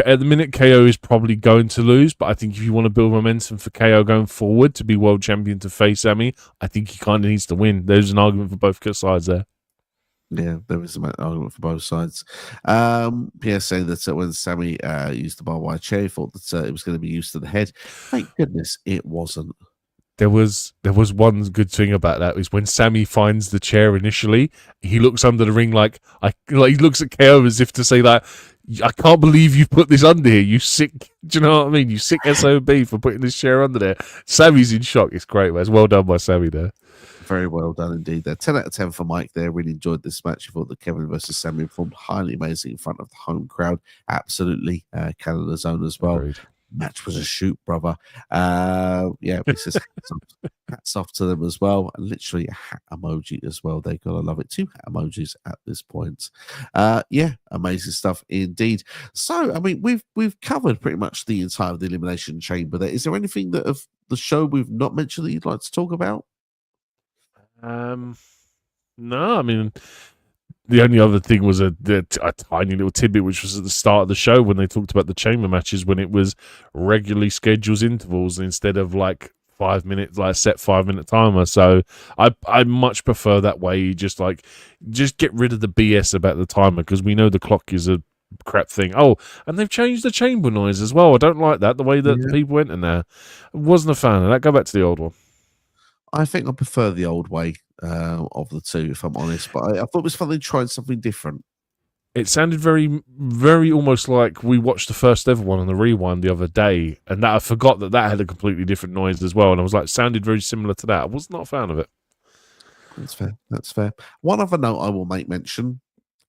at the minute, KO is probably going to lose, but I think if you want to build momentum for KO going forward to be world champion to face Sami, I think he kind of needs to win. There's an argument for both sides there. Yeah, there is an argument for both sides. Pierre saying that when Sami used the barbed wire chair, he thought that it was going to be used to the head. Thank goodness it wasn't. There was one good thing about that, is when Sami finds the chair initially, he looks under the ring like he looks at KO as if to say that, I can't believe you put this under here, you sick. Do you know what I mean? You sick SOB for putting this chair under there. Sami's in shock. It's great, man. It's well done by Sami there. Very well done indeed there. 10 out of 10 for Mike there. Really enjoyed this match. I thought that Kevin versus Sami performed highly amazing in front of the home crowd. Absolutely. Canada's own as well. Agreed. Match was a shoot, brother. Yeah, this is hats off to them as well. And literally a hat emoji as well. They gotta love it. 2 hat emojis at this point. Yeah, amazing stuff indeed. So, I mean, we've covered pretty much the entire of the Elimination Chamber there. Is there anything that of the show we've not mentioned that you'd like to talk about? No, I mean, the only other thing was a tiny little tidbit, which was at the start of the show when they talked about the chamber matches, when it was regularly scheduled intervals instead of like 5 minutes, like set 5-minute timer. So I much prefer that way. You just get rid of the BS about the timer, because we know the clock is a crap thing. Oh, and they've changed the chamber noise as well. I don't like that, the way that people went in there. I wasn't a fan of that. Go back to the old one. I think I prefer the old way of the two, if I'm honest. But I thought it was fun they tried something different. It sounded very, very almost like we watched the first ever one on the rewind the other day, and that I forgot that had a completely different noise as well. And I was like, sounded very similar to that. I was not a fan of it. That's fair. That's fair. One other note I will make mention: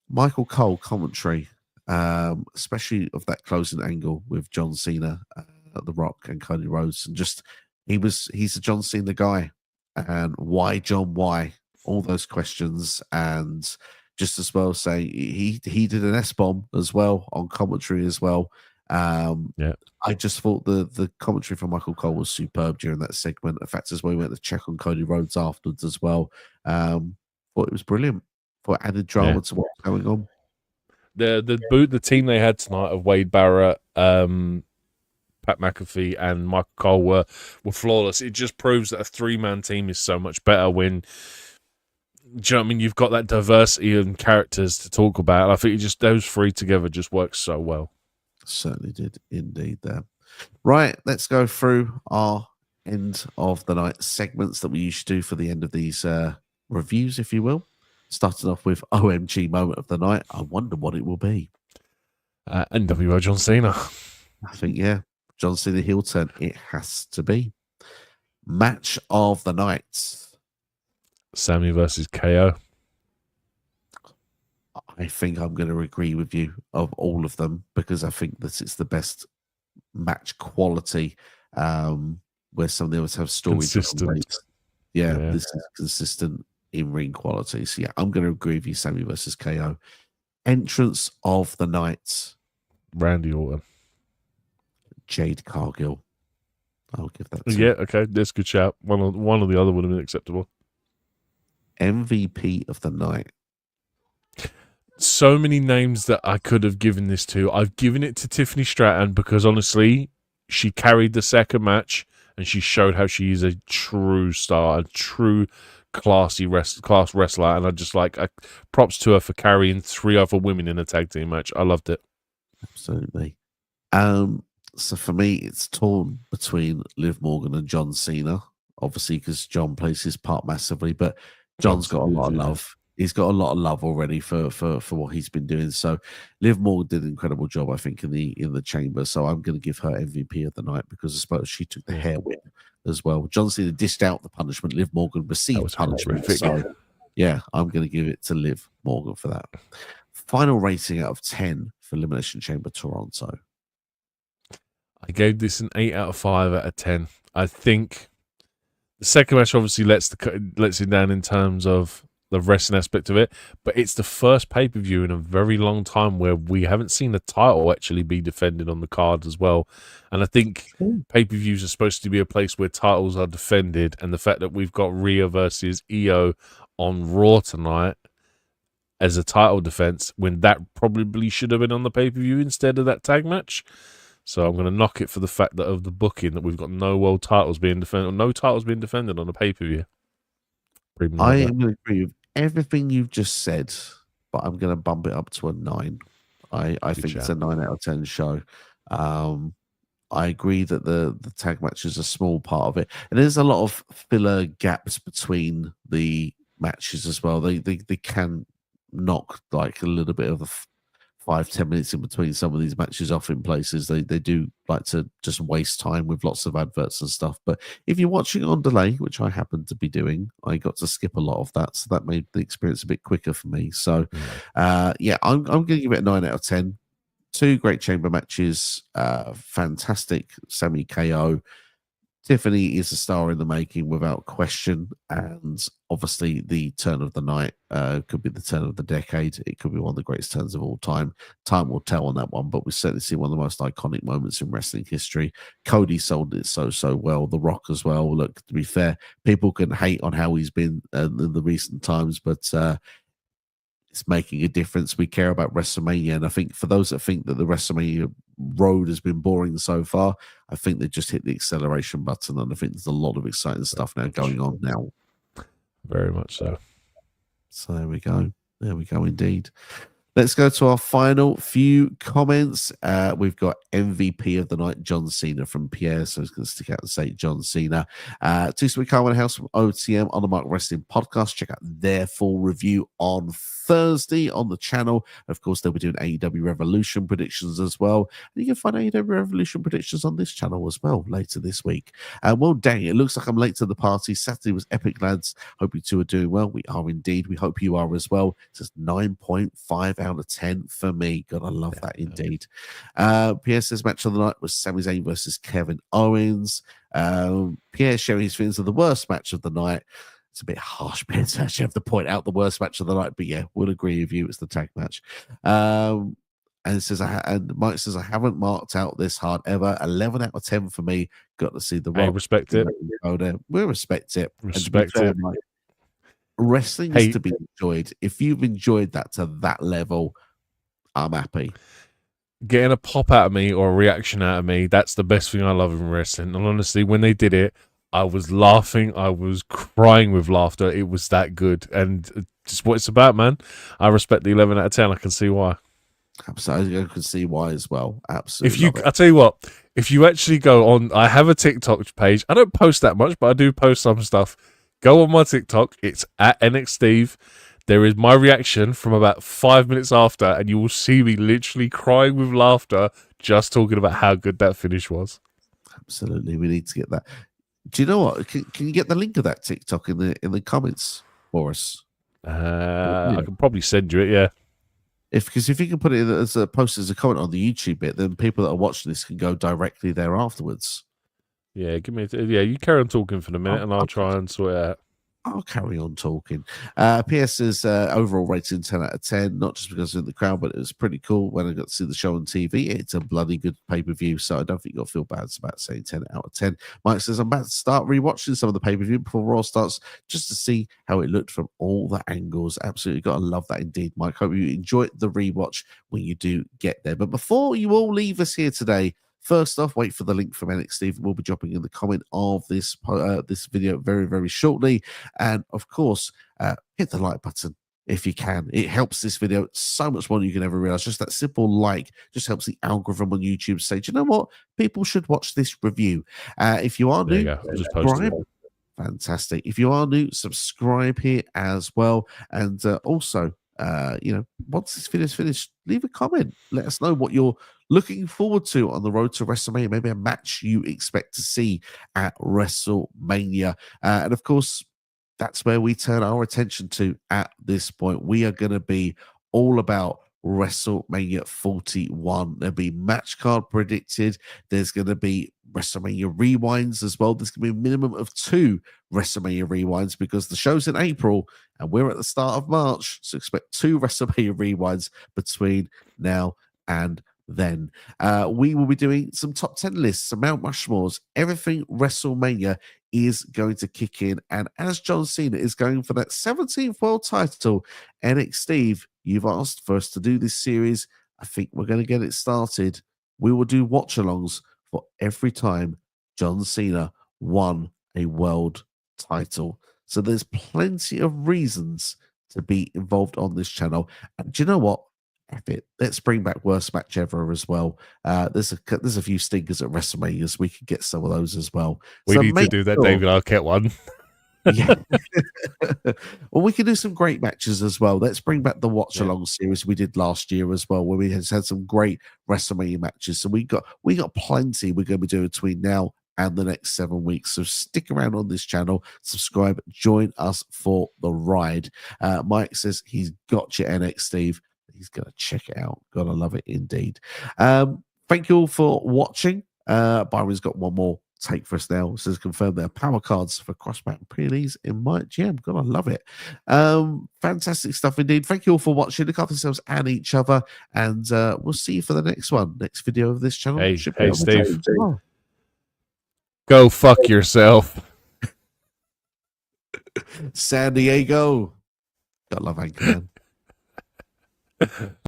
Michael Cole commentary, especially of that closing angle with John Cena, The Rock, and Cody Rhodes, and just he's a John Cena guy, and why John? Why all those questions? And just as well say he did an S-bomb as well on commentary as well. Yeah. I just thought the commentary from Michael Cole was superb during that segment. In fact, as well, we went to check on Cody Rhodes afterwards as well. Thought it was brilliant for added drama to what's going on. The team they had tonight of Wade Barrett, Pat McAfee, and Michael Cole were flawless. It just proves that a 3-man team is so much better when, do you know what I mean? You've got that diversity and characters to talk about. I think those 3 together just work so well. Certainly did indeed there. Right, let's go through our end of the night segments that we usually do for the end of these reviews, if you will. Starting off with OMG moment of the night. I wonder what it will be. NWO John Cena. I think, John Cena heel turn. It has to be. Match of the night. Sami versus KO. I think I'm going to agree with you of all of them because I think that it's the best match quality where some of the others have stories. Yeah, this is consistent in-ring quality. So, I'm going to agree with you, Sami versus KO. Entrance of the night. Randy Orton. Jade Cargill. I'll give that to Yeah, okay. That's a good shout. One or the other would have been acceptable. MVP of the night. So many names that I could have given this to. I've given it to Tiffany Stratton because honestly, she carried the second match and she showed how she is a true star, a true class wrestler. And I just props to her for carrying 3 other women in a tag team match. I loved it. Absolutely. So for me, it's torn between Liv Morgan and John Cena, obviously because John plays his part massively, but John's got a lot of love. He's got a lot of love already for what he's been doing. So Liv Morgan did an incredible job, I think, in the chamber. So I'm going to give her MVP of the night because I suppose she took the hair whip as well. John Cena dished out the punishment. Liv Morgan received punishment. So I'm going to give it to Liv Morgan for that. Final rating out of 10 for Elimination Chamber Toronto. I gave this an 8 out of 5 out of 10. I think the second match obviously lets it down in terms of the wrestling aspect of it, but it's the first pay-per-view in a very long time where we haven't seen a title actually be defended on the card as well. And I think pay-per-views are supposed to be a place where titles are defended, and the fact that we've got Rhea versus Io on Raw tonight as a title defense when that probably should have been on the pay-per-view instead of that tag match. So I'm going to knock it for the fact that of the booking that we've got no world titles being defended, or no titles being defended on a pay-per-view. I am going to agree with everything you've just said, but I'm going to bump it up to a 9. I think it's a 9 out of 10 show. I agree that the tag match is a small part of it, and there's a lot of filler gaps between the matches as well. They can knock like a little bit of the 5-10 minutes in between some of these matches off in places. They do like to just waste time with lots of adverts and stuff. But if you're watching on delay, which I happen to be doing, I got to skip a lot of that, so that made the experience a bit quicker for me. So I'm going to give it a 9 out of 10. 2 great chamber matches, fantastic Sami KO. Tiffany is a star in the making without question, and obviously the turn of the night could be the turn of the decade. It could be one of the greatest turns of all time. Time will tell on that one, but we certainly see one of the most iconic moments in wrestling history. Cody sold it so well. The Rock as well. Look, to be fair, people can hate on how he's been in the recent times, but it's making a difference. We care about WrestleMania, and I think for those that think that the WrestleMania road has been boring so far, I think they just hit the acceleration button, and I think there's a lot of exciting stuff now going on now. Very much so. So there we go. There we go indeed. Let's go to our final few comments. We've got MVP of the night, John Cena from Pierre. So I was going to stick out and say John Cena. Two-Sweet Carmen House from OTM on the Mark Wrestling Podcast. Check out their full review on Thursday on the channel. Of course, they'll be doing AEW Revolution predictions as well. And you can find AEW Revolution predictions on this channel as well later this week. Well, dang, it looks like I'm late to the party. Saturday was epic, lads. Hope you two are doing well. We are indeed. We hope you are as well. It says 9.5 out of 10 for me. God, I love that indeed. Pierce's match of the night was Sami Zayn versus Kevin Owens. Pierre sharing his feelings of the worst match of the night. It's a bit harsh, Pierre, to actually have to point out the worst match of the night, but yeah, we'll agree with you. It's the tag match. And it says, and Mike says, I haven't marked out this hard ever. 11 out of 10 for me. Got to see the I respect it. We respect it. Respect it. Mike, wrestling is to be enjoyed. If you've enjoyed that to that level, I'm happy. Getting a pop out of me or a reaction out of me, that's the best thing I love in wrestling. And honestly, when they did it, I was laughing. I was crying with laughter. It was that good. And just what it's about, man. I respect the 11 out of 10. I can see why. Absolutely. I can see why as well. Absolutely. I tell you what, if you actually go on, I have a TikTok page. I don't post that much, but I do post some stuff. Go on my TikTok. It's at NXSteve. There is my reaction from about 5 minutes after, and you will see me literally crying with laughter just talking about how good that finish was. Absolutely. We need to get that. Do you know what? Can you get the link of that TikTok in the comments for us? I can probably send you it, yeah. Because if you can put it as a post as a comment on the YouTube bit, then people that are watching this can go directly there afterwards. Yeah, you carry on talking for a minute, and I'll try and sort it out. I'll carry on talking. PS's overall rating 10 out of 10, not just because of the crowd, but it was pretty cool when I got to see the show on TV. It's a bloody good pay-per-view, so I don't think you'll feel bad about saying 10 out of 10. Mike says, I'm about to start rewatching some of the pay-per-view before Raw starts just to see how it looked from all the angles. Absolutely got to love that indeed, Mike. Hope you enjoy the rewatch when you do get there. But before you all leave us here today, first off, wait for the link from NXT. We'll be dropping in the comment of this video very, very shortly. And of course, hit the like button if you can. It helps this video so much more than you can ever realize. Just that simple like just helps the algorithm on YouTube say, do you know what? People should watch this review. If you are new, subscribe. Fantastic. If you are new, subscribe here as well. And also, once this video is finished, leave a comment. Let us know what you're looking forward to on the road to WrestleMania, maybe a match you expect to see at WrestleMania. And of course, that's where we turn our attention to at this point. We are going to be all about WrestleMania 41. There'll be match card predicted. There's going to be WrestleMania rewinds as well. There's going to be a minimum of 2 WrestleMania rewinds because the show's in April and we're at the start of March. So expect 2 WrestleMania rewinds between now and then. We will be doing some top 10 lists, some Mount Rushmores, everything WrestleMania is going to kick in. And as John Cena is going for that 17th world title, NXT, you've asked for us to do this series. I think we're going to get it started. We will do watch-alongs for every time John Cena won a world title. So there's plenty of reasons to be involved on this channel. And do you know what? F it. Let's bring back worst match ever as well. There's a few stinkers at WrestleMania, so we can get some of those as well. We need to do that David Arquette one. Yeah. Well, we can do some great matches as well. Let's bring back the watch along series we did last year as well, where we had some great WrestleMania matches. So we got plenty we're going to be doing between now and the next 7 weeks. So stick around on this channel, subscribe, join us for the ride. Mike says he's got your NXT. He's going to check it out. Gotta love it indeed. Thank you all for watching. Byron's got one more take for us now. It says confirm their power cards for crossback and pre-leads in my GM. Gotta love it. Fantastic stuff indeed. Thank you all for watching. Look after yourselves and each other. And we'll see you for the next one. Next video of this channel. Hey Steve. Go fuck yourself. San Diego. Gotta love Anchorman.